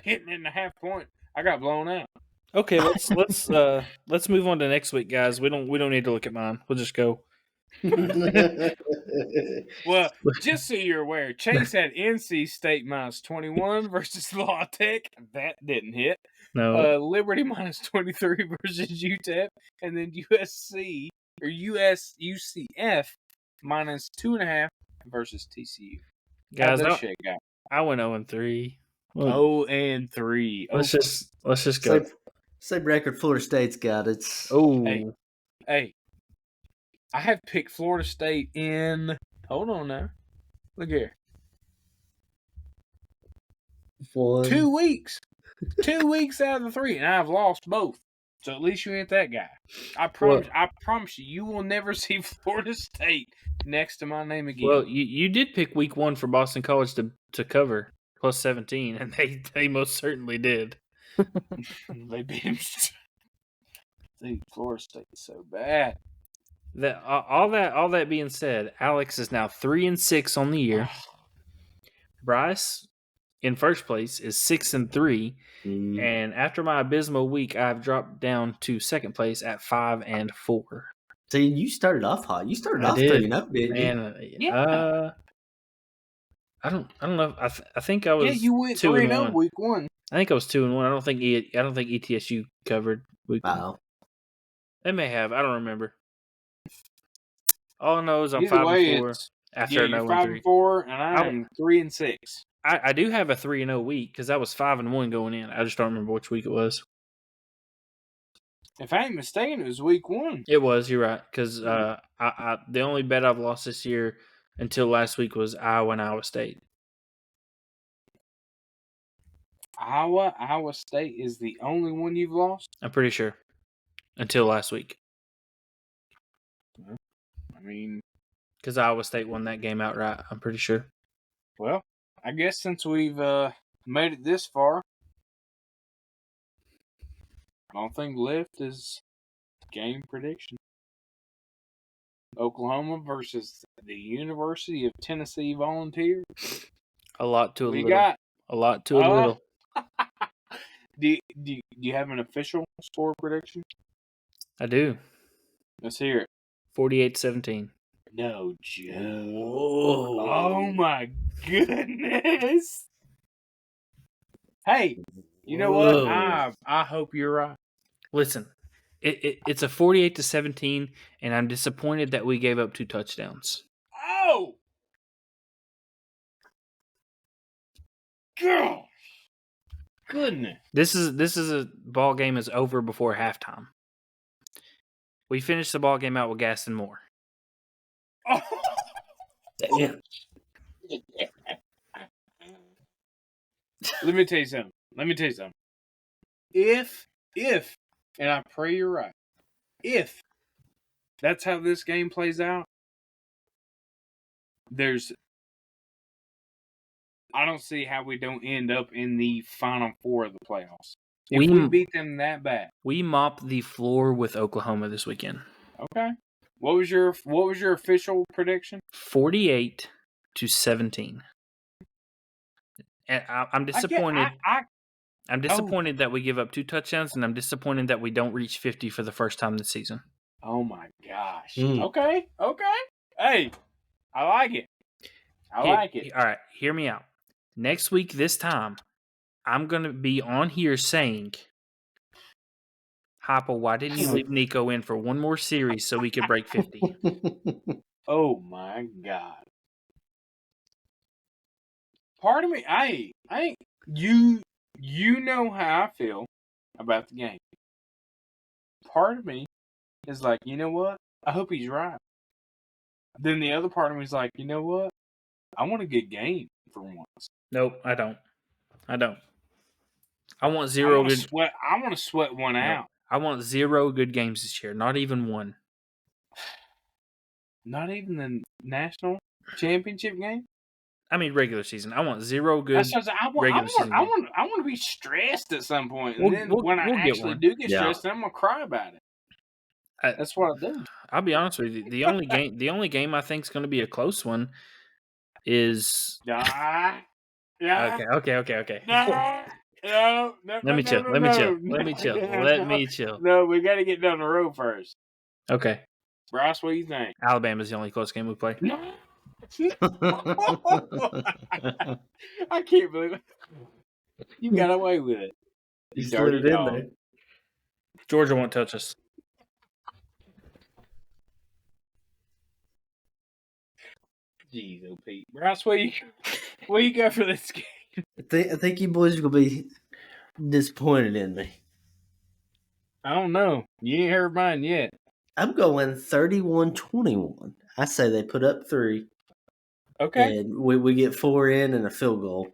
S1: hitting it in a half point. I got blown out.
S2: Okay, let's move on to next week, guys. We don't need to look at mine. We'll just go.
S1: Well, just so you're aware, Chase had NC State -21 versus La Tech. That didn't hit.
S2: No,
S1: Liberty -23 versus UTEP, and then USC or UCF -2.5 versus TCU.
S2: guys,
S1: How'd that shit go?
S2: I went 0-3. Well,
S1: 0-3.
S2: let's just go.
S3: Same record Florida State's got. It's
S2: Oh,
S1: Hey, I have picked Florida State in. Hold on now. Look here. 2 weeks. 2 weeks out of the 3, and I've lost both. So at least you ain't that guy. I promise you, you will never see Florida State next to my name again.
S2: well, you did pick week 1 for Boston College to cover plus 17, and they most certainly did.
S1: They beat him. Dude, Florida State is so bad.
S2: That all that being said, Alex is now 3-6 on the year. Bryce in first place is 6-3,
S3: Mm.
S2: and after my abysmal week, I've dropped down to second place at 5-4.
S3: See, you started off hot. You started
S2: I
S3: off
S2: did.
S3: 3-0, didn't you?
S2: Man,
S1: Yeah.
S2: I don't know. I think I was
S1: Yeah, you went
S2: 2-1.
S1: 3-0 week 1.
S2: I think I was 2-1. I don't think ETSU covered week 1.
S3: Wow.
S2: They may have. I don't remember. All I know is I'm
S1: Either way,
S2: 5-4
S1: it's
S2: after
S1: you're
S2: 0-3.
S1: 5-4, and I'm 3-6.
S2: I do have a 3-0 week because I was 5-1 going in. I just don't remember which week it was.
S1: If I ain't mistaken, it was week 1.
S2: It was. You're right. Because I the only bet I've lost this year until last week was Iowa and Iowa State.
S1: Iowa State is the only one you've lost?
S2: I'm pretty sure. Until last week.
S1: I mean,
S2: because Iowa State won that game outright, I'm pretty sure.
S1: Well, I guess since we've made it this far, the only thing left is game prediction. Oklahoma versus the University of Tennessee Volunteers.
S2: A lot to a
S1: We
S2: little.
S1: got.
S2: A lot to a little.
S1: Do you have an official score prediction?
S2: I do.
S1: Let's hear it.
S2: 48-17.
S1: No joke.
S3: Whoa.
S1: Oh my goodness. Hey, you know
S3: Whoa.
S1: what? I hope you're right.
S2: Listen, it's a 48-17, and I'm disappointed that we gave up 2 touchdowns.
S1: Oh! Gosh! Goodness.
S2: This is a ball game is over before halftime. We finished the ball game out with Gaston Moore.
S1: Oh.
S3: Damn.
S1: Let me tell you something. If, and I pray you're right, if that's how this game plays out, I don't see how we don't end up in the Final Four of the playoffs. If we beat them that bad.
S2: We mopped the floor with Oklahoma this weekend.
S1: Okay. What was your official prediction?
S2: 48-17. And I'm disappointed. I'm disappointed that we give up 2 touchdowns, and I'm disappointed that we don't reach 50 for the first time this season.
S1: Oh my gosh.
S3: Mm.
S1: Okay. Hey, I like it. I like it.
S2: All right, hear me out. Next week, this time, I'm going to be on here saying, Hopple, why didn't you leave Nico in for one more series so we could break 50?
S1: Oh my God. Part of me, you know how I feel about the game. Part of me is like, you know what? I hope he's right. Then the other part of me is like, you know what? I want a good game for once.
S2: Nope, I don't. I want zero good.
S1: I want to sweat one out.
S2: I want 0 good games this year. Not even one.
S1: Not even the national championship game.
S2: I mean, regular season. I want 0 good regular season.
S1: I want to be stressed at some point, and then when I actually do get stressed, then I'm gonna cry about it. That's what I do.
S2: I'll be honest with you. The only game I think is going to be a close one is.
S1: Yeah.
S2: Okay.
S1: No.
S2: Let me chill.
S1: No, we got to get down the road first.
S2: Okay.
S1: Bryce, what do you think?
S2: Alabama's the only close game we play.
S1: No. I can't believe it. You got away with it.
S3: You slid it in there.
S2: Georgia won't touch us.
S1: Jeez, oh Pete. Bryce, where you go for this game?
S3: I think you boys are going to be disappointed in me.
S1: I don't know. You ain't heard mine yet.
S3: I'm going 31-21. I say they put up 3.
S1: Okay.
S3: And we get 4 in and a field goal.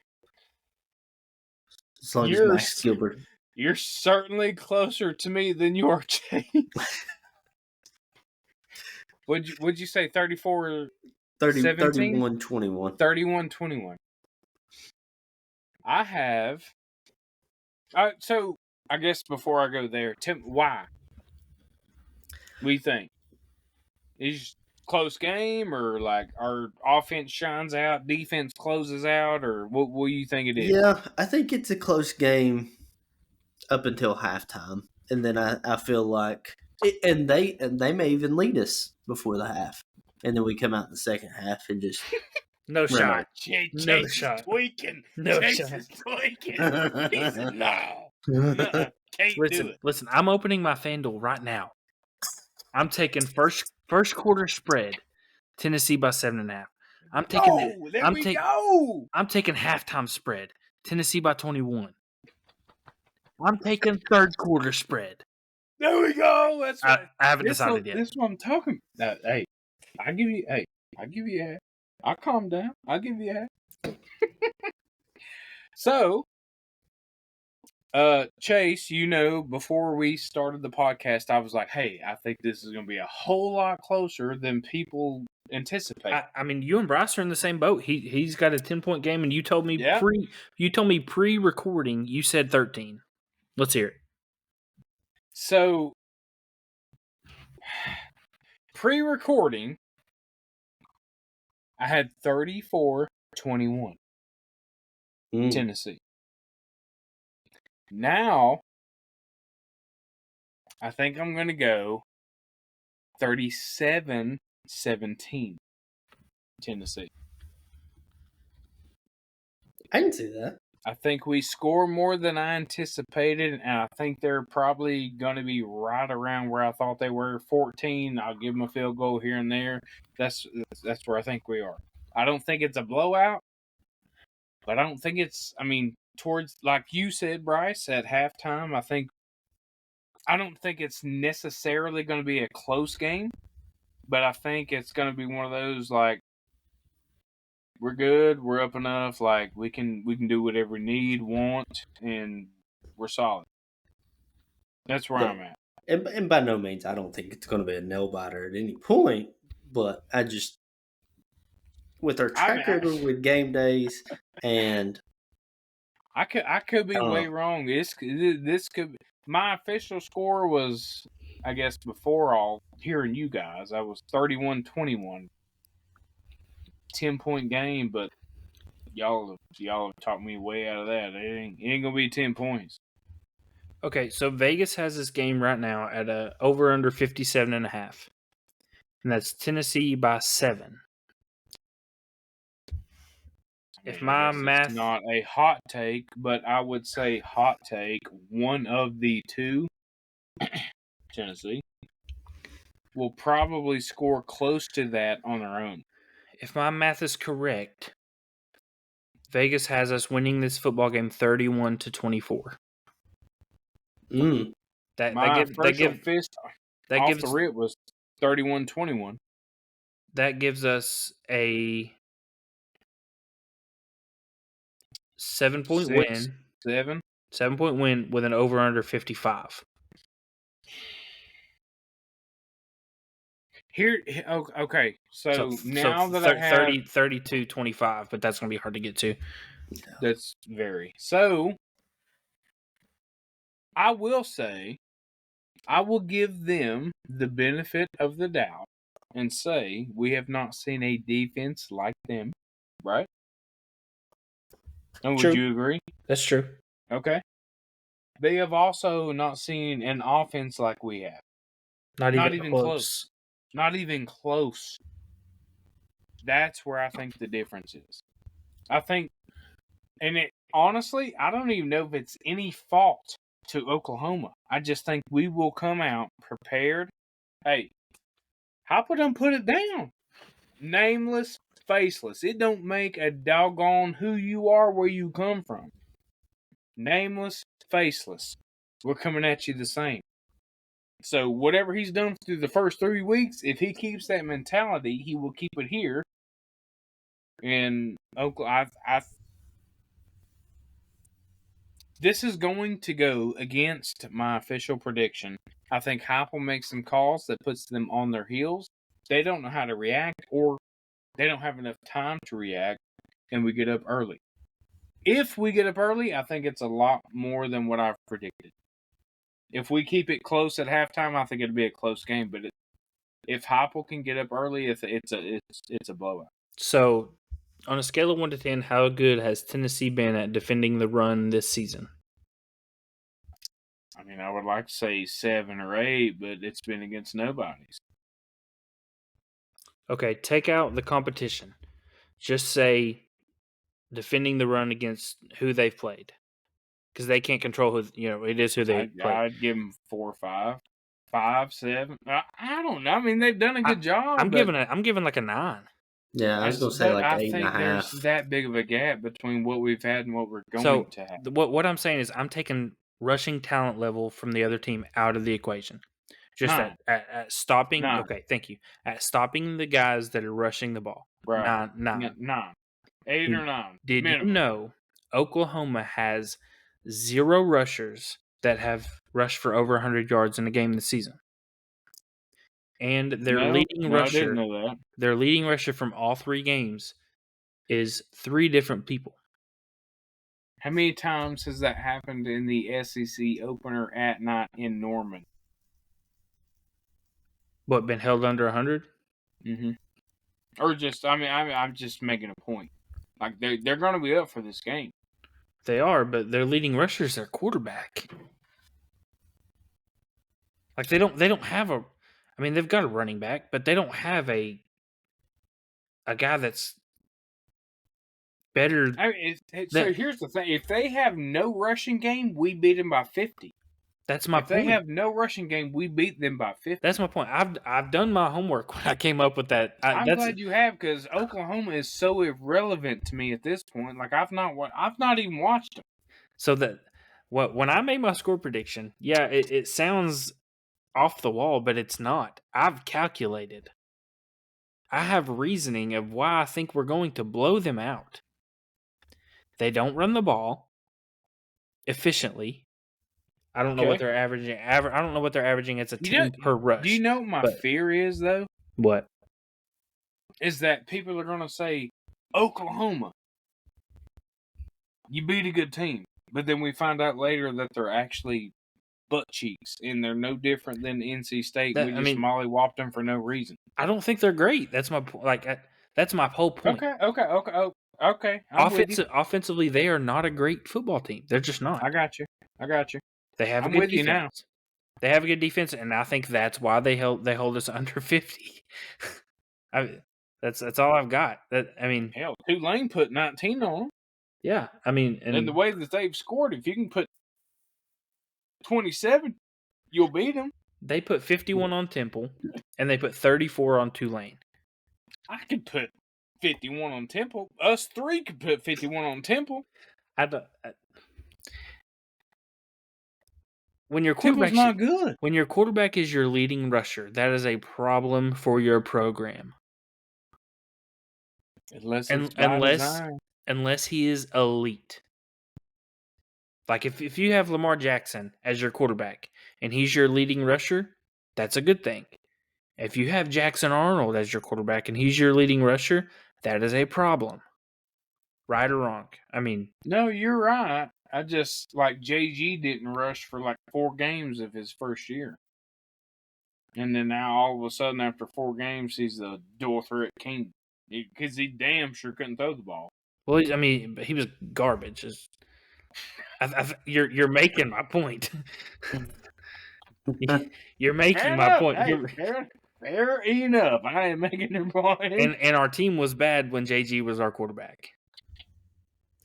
S3: As long as Max Gilbert.
S1: You're certainly closer to me than you are, Chase. Would you say 34?
S3: 31-21.
S1: 31-21. I have. So I guess before I go there, Tim, why? What do you think? close game, or like our offense shines out, defense closes out, or what do you think it is?
S3: Yeah, I think it's a close game up until halftime, and then I feel like, and they may even lead us before the half, and then we come out in the second half and just
S2: No
S3: Run
S2: shot.
S1: Chase
S2: No
S1: is
S2: shot.
S1: tweaking.
S2: No
S1: Chase
S2: shot.
S1: is tweaking. He said, no. Nuh-uh. Can't do it.
S2: Listen. I'm opening my FanDuel right now. I'm taking first quarter spread, Tennessee by 7.5. I'm taking
S1: Oh, there we go.
S2: I'm taking halftime spread, Tennessee by 21. I'm taking third quarter spread.
S1: There we go. That's
S2: I
S1: right.
S2: haven't decided yet.
S1: This is what I'm talking about. Hey, I give you a half. I calm down. I'll give you a half. So, Chase, before we started the podcast, I was like, hey, I think this is going to be a whole lot closer than people anticipate.
S2: I mean, you and Bryce are in the same boat. He's got a 10-point game, and you told me
S1: Yeah.
S2: pre-recording you said 13. Let's hear it.
S1: So, pre-recording, I had 34-21 Tennessee. Now, I think I'm going to go 37-17 Tennessee.
S3: I can see that.
S1: I think we score more than I anticipated, and I think they're probably going to be right around where I thought they were. 14, I'll give them a field goal here and there. That's where I think we are. I don't think it's a blowout, but I don't think it's, towards, like you said, Bryce, at halftime, I don't think it's necessarily going to be a close game, but I think it's going to be one of those, like, we're good, we're up enough, like, we can do whatever we need, want, and we're solid. That's where I'm at.
S3: And by no means, I don't think it's going to be a nail-biter at any point, but I just, with our track record with game days, and
S1: I could be way wrong. This could, my official score was, I guess, before all hearing you guys, I was 31-21. 10-point game, but y'all have talked me way out of that. It ain't gonna be 10 points.
S2: Okay, so Vegas has this game right now at a over under 57.5, and that's Tennessee by 7. If my math,
S1: it's not a hot take, but I would say hot take, one of the two, Tennessee, will probably score close to that on their own.
S2: If my math is correct, Vegas has us winning this football game 31-24.
S1: That gives the rip was 31-21.
S2: That gives us a 7-point win. 7-point win with an over under 55.
S1: Here, okay. So now that I have
S2: 32-25, but that's going to be hard to get to.
S1: That's very. So I will say, I will give them the benefit of the doubt and say we have not seen a defense like them, right? And would you agree?
S2: That's true.
S1: Okay. They have also not seen an offense like we have.
S2: Not even close.
S1: Not even close. That's where I think the difference is. I think, honestly, I don't even know if it's any fault to Oklahoma. I just think we will come out prepared. Hey, how about them put it down? Nameless, faceless. It don't make a doggone who you are, where you come from. Nameless, faceless. We're coming at you the same. So whatever he's done through the first 3 weeks, if he keeps that mentality, he will keep it here. And this is going to go against my official prediction. I think Heupel makes some calls that puts them on their heels. They don't know how to react, or they don't have enough time to react, and we get up early. If we get up early, I think it's a lot more than what I've predicted. If we keep it close at halftime, I think it'll be a close game, but if Heupel can get up early, it's a blowout.
S2: So, on a scale of 1 to 10, how good has Tennessee been at defending the run this season?
S1: I mean, I would like to say 7 or 8, but it's been against nobody's.
S2: Okay, take out the competition. Just say defending the run against who they've played, because they can't control who it is who they play.
S1: I'd give them 4 or 5, 5, 7. I don't know. I mean, they've done a good job.
S2: I'm giving like a 9.
S3: Yeah, I was going to say like
S1: I
S3: 8.5.
S1: think there's that big of a gap between what we've had and what we're going to have.
S2: What I'm saying is I'm taking rushing talent level from the other team out of the equation. Just at stopping.
S1: 9.
S2: Okay, thank you. At stopping the guys that are rushing the ball.
S1: Right.
S2: 9.
S1: 8 or 9.
S2: Did
S1: minimum.
S2: you know Oklahoma has 0 rushers that have rushed for over 100 yards in a game this season? And their leading rusher,
S1: I didn't know that.
S2: Their leading rusher from all 3 games is 3 different people.
S1: How many times has that happened in the SEC opener at night in Norman?
S2: What, been held under 100?
S1: Mm-hmm. Or just, I'm just making a point. Like they're going to be up for this game.
S2: They are, but their leading rusher is their quarterback. Like they don't have a. I mean, they've got a running back, but they don't have a guy that's better.
S1: So here's the thing: if they have no rushing game, we beat them by 50.
S2: That's my point.
S1: If they have no rushing game, we beat them by 50.
S2: That's my point. I've done my homework when I came up with that.
S1: I'm glad you have, because Oklahoma is so irrelevant to me at this point. Like I've not even watched them.
S2: So when I made my score prediction, yeah, it sounds off the wall, but it's not. I've calculated. I have reasoning of why I think we're going to blow them out. They don't run the ball efficiently. I don't know what they're averaging. I don't know what they're averaging as a team per rush.
S1: Do you know what my fear is, though?
S2: What?
S1: Is that people are going to say, Oklahoma, you beat a good team. But then we find out later that they're actually butt cheeks, and they're no different than NC State. We just mollywopped them for no reason.
S2: I don't think they're great. That's my that's my whole point.
S1: Okay.
S2: Offensively, they are not a great football team. They're just not.
S1: I got you.
S2: They have a good defense. Now. They have a good defense, and I think that's why they hold us under 50. That's all I've got.
S1: Hell, Tulane put 19 on them.
S2: Yeah, and
S1: the way that they've scored, if you can put 27, you'll beat them.
S2: They put 51 on Temple, and they put 34 on Tulane.
S1: I could put 51 on Temple. Us 3 could put 51 on Temple.
S2: When your quarterback's
S1: not good.
S2: When your quarterback is your leading rusher, that is a problem for your program. Unless he is elite. Like if you have Lamar Jackson as your quarterback and he's your leading rusher, that's a good thing. If you have Jackson Arnold as your quarterback and he's your leading rusher, that is a problem. Right or wrong?
S1: No, you're right. I just, JG didn't rush for 4 games of his first year. And then now all of a sudden after 4 games, he's the dual threat king. Because he damn sure couldn't throw the ball.
S2: Well, he was garbage. You're making my point. You're making my point.
S1: Fair enough. I am making your point.
S2: And our team was bad when JG was our quarterback.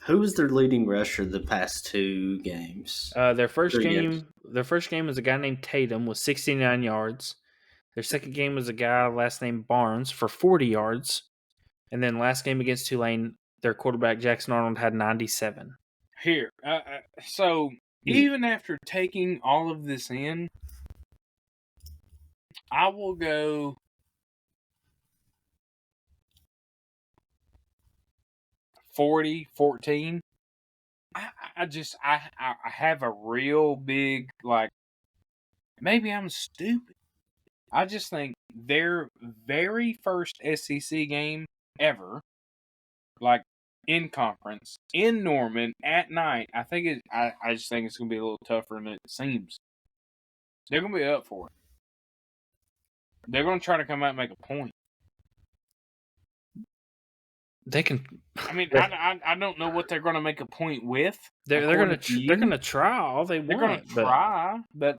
S3: Who was their leading rusher the past 2 games?
S2: Their first game was a guy named Tatum with 69 yards. Their second game was a guy last name Barnes for 40 yards. And then last game against Tulane, their quarterback Jackson Arnold had 97.
S1: Here, even after taking all of this in, I will go 40-14. I have a real big, maybe I'm stupid. I just think their very first SEC game ever, in conference, in Norman, at night, I just think it's going to be a little tougher than it seems. They're going to be up for it. They're going to try to come out and make a point.
S2: They can.
S1: I mean, I don't know what they're going to make a point with.
S2: They're
S1: according to you.
S2: gonna try all they
S1: They're
S2: want.
S1: going to try, but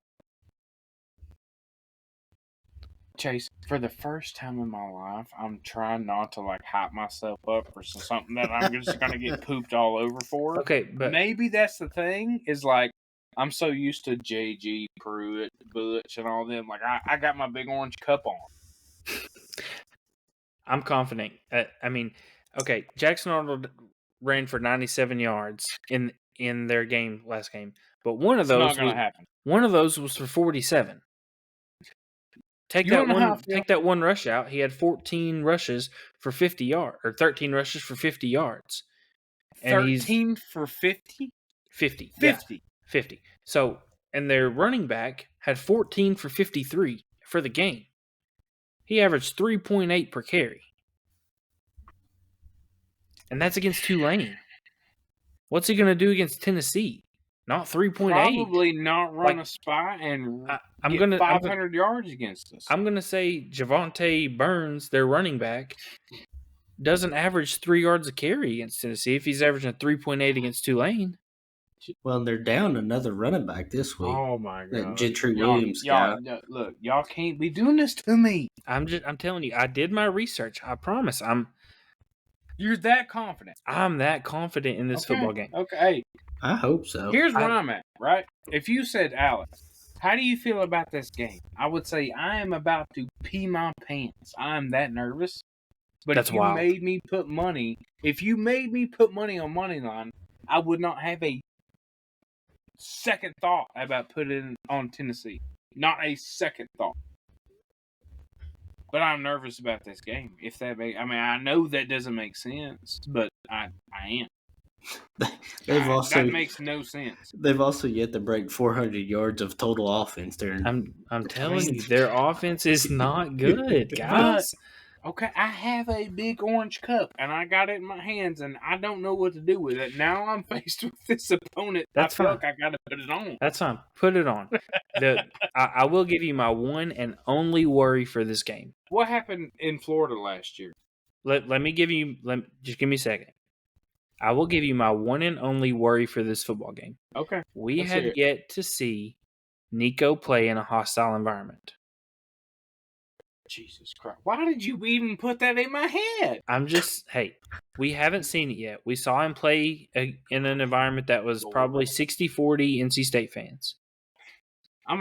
S1: Chase, for the first time in my life, I'm trying not to like hype myself up for something that I'm just going to get pooped all over for.
S2: Okay, but
S1: Maybe that's the thing. Is like I'm so used to JG, Pruitt, Butch, and all them. Like I got my big orange cup on.
S2: I'm confident. I mean, okay, Jackson Arnold ran for 97 yards in their game last game, but one of
S1: It's not
S2: those
S1: going to happen.
S2: one of those was for 47. Take
S1: You
S2: that
S1: wanna
S2: one.
S1: have to-
S2: Take that one rush out. He had 14 rushes for 50 yards, or 13 rushes for 50 yards. And
S1: 13 for 50?
S2: 50.
S1: 50.
S2: Yeah, 50. So, and their running back had 14 for 53 for the game. He averaged 3.8 per carry. And that's against Tulane. What's he going to do against Tennessee? Not 3.8.
S1: Probably not run
S2: Like,
S1: a spy and
S2: I'm
S1: get
S2: gonna
S1: 500 yards against us.
S2: I'm gonna say Javonte Burns, their running back, doesn't average 3 yards a carry against Tennessee if he's averaging 3.8 against Tulane.
S3: Well, they're down another running back this week.
S1: Oh my
S3: That
S1: god!
S3: Gentry
S1: Y'all-
S3: Williams
S1: y'all,
S3: guy.
S1: look, y'all can't be doing this to me.
S2: I'm telling you, I did my research. I promise.
S1: You're that confident.
S2: I'm that confident in this football game.
S1: Okay. Hey,
S3: I hope so.
S1: here's where I'm at. Right? If you said, Alex, how do you feel about this game? I would say I am about to pee my pants. I'm that nervous. But
S2: That's
S1: if you
S2: wild.
S1: made me put money, on money line, I would not have a second thought about putting it on Tennessee. Not a second thought. But I'm nervous about this game. I know that doesn't make sense, but I am. That makes no sense.
S3: They've also yet to break 400 yards of total offense during.
S2: I'm telling you, their offense is not good, guys.
S1: Okay, I have a big orange cup, and I got it in my hands, and I don't know what to do with it. Now I'm faced with this opponent.
S2: That's
S1: I feel
S2: fine.
S1: like I got to put it on.
S2: That's fine. Put it on. I will give you my one and only worry for this game.
S1: What happened in Florida last year?
S2: Let me give you. Just give me a second. I will give you my one and only worry for this football game.
S1: Okay.
S2: We
S1: Let's hear
S2: had
S1: it.
S2: yet to see Nico play in a hostile environment.
S1: Jesus Christ. Why did you even put that in my head?
S2: Hey, we haven't seen it yet. We saw him play in an environment that was probably 60-40 NC State fans.
S1: I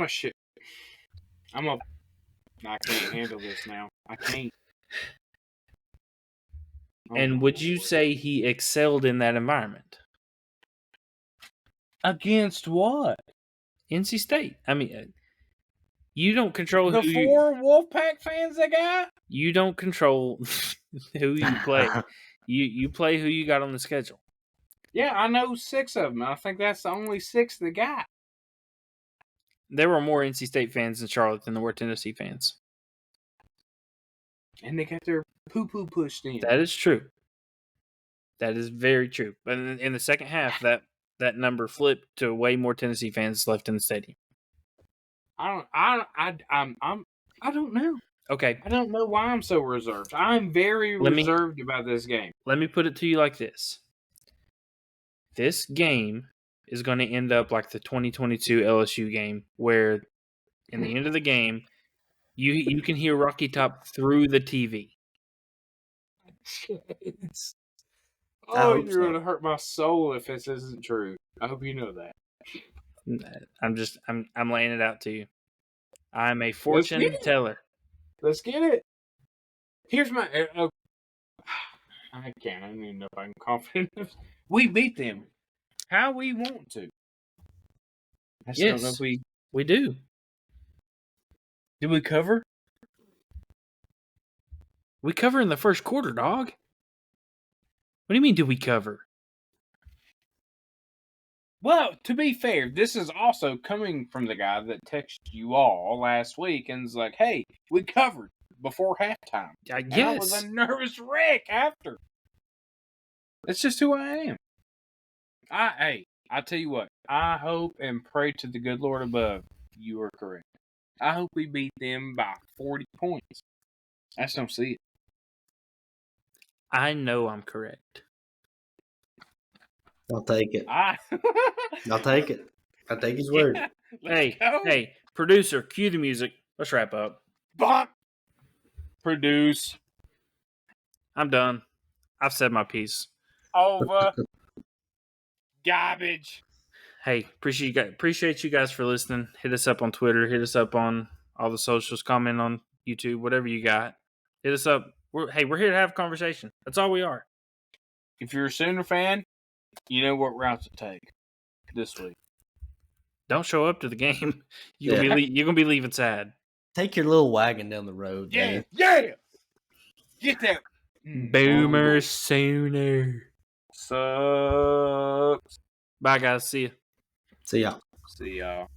S1: can't handle this now. I can't.
S2: And would you say he excelled in that environment?
S1: Against what?
S2: NC State. I mean, you don't control
S1: The
S2: who
S1: four Wolfpack fans they got?
S2: you don't control who you play. You play who you got on the schedule.
S1: Yeah, I know 6 of them. I think that's the only 6 they got.
S2: There were more NC State fans in Charlotte than there were Tennessee fans.
S1: And they got their poo-poo pushed in.
S2: That is true. That is very true. But in the second half, that number flipped to way more Tennessee fans left in the stadium.
S1: I don't know.
S2: Okay,
S1: I don't know why I'm so reserved. I'm very reserved about this game.
S2: let me put it to you like this. This game is going to end up like the 2022 LSU game, where in the end of the game, you can hear Rocky Top through the TV.
S1: Oh, you're going to hurt my soul if this isn't true. I hope you know that.
S2: I'm laying it out to you. I'm a fortune teller.
S1: Let's get it. Here's my. I can't. I don't even know if I'm confident enough. We beat them. How we want to. I still don't know if
S2: we do.
S1: Did we cover?
S2: We cover in the first quarter, dog. What do you mean, did we cover?
S1: Well, to be fair, this is also coming from the guy that texted you all last week and was like, hey, we covered before halftime. And I was a nervous wreck after. That's just who I am. I tell you what, I hope and pray to the good Lord above you are correct. I hope we beat them by 40 points. I just don't see it.
S2: I know I'm correct.
S3: I'll take it.
S1: I'll
S3: take it. I'll take his word.
S2: Hey, producer, cue the music. Let's wrap up.
S1: Bump. Produce.
S2: I'm done. I've said my piece.
S1: Over. Garbage.
S2: Hey, appreciate you guys for listening. Hit us up on Twitter. Hit us up on all the socials. Comment on YouTube. Whatever you got. Hit us up. We're here to have a conversation. That's all we are.
S1: If you're a Sooner fan, you know what route to take this week.
S2: Don't show up to the game. You're gonna be leaving sad.
S3: Take your little wagon down the road.
S1: Yeah. Get that.
S2: Boomer Sooner.
S1: Sucks.
S2: Bye, guys. See you.
S3: See y'all.
S1: See y'all.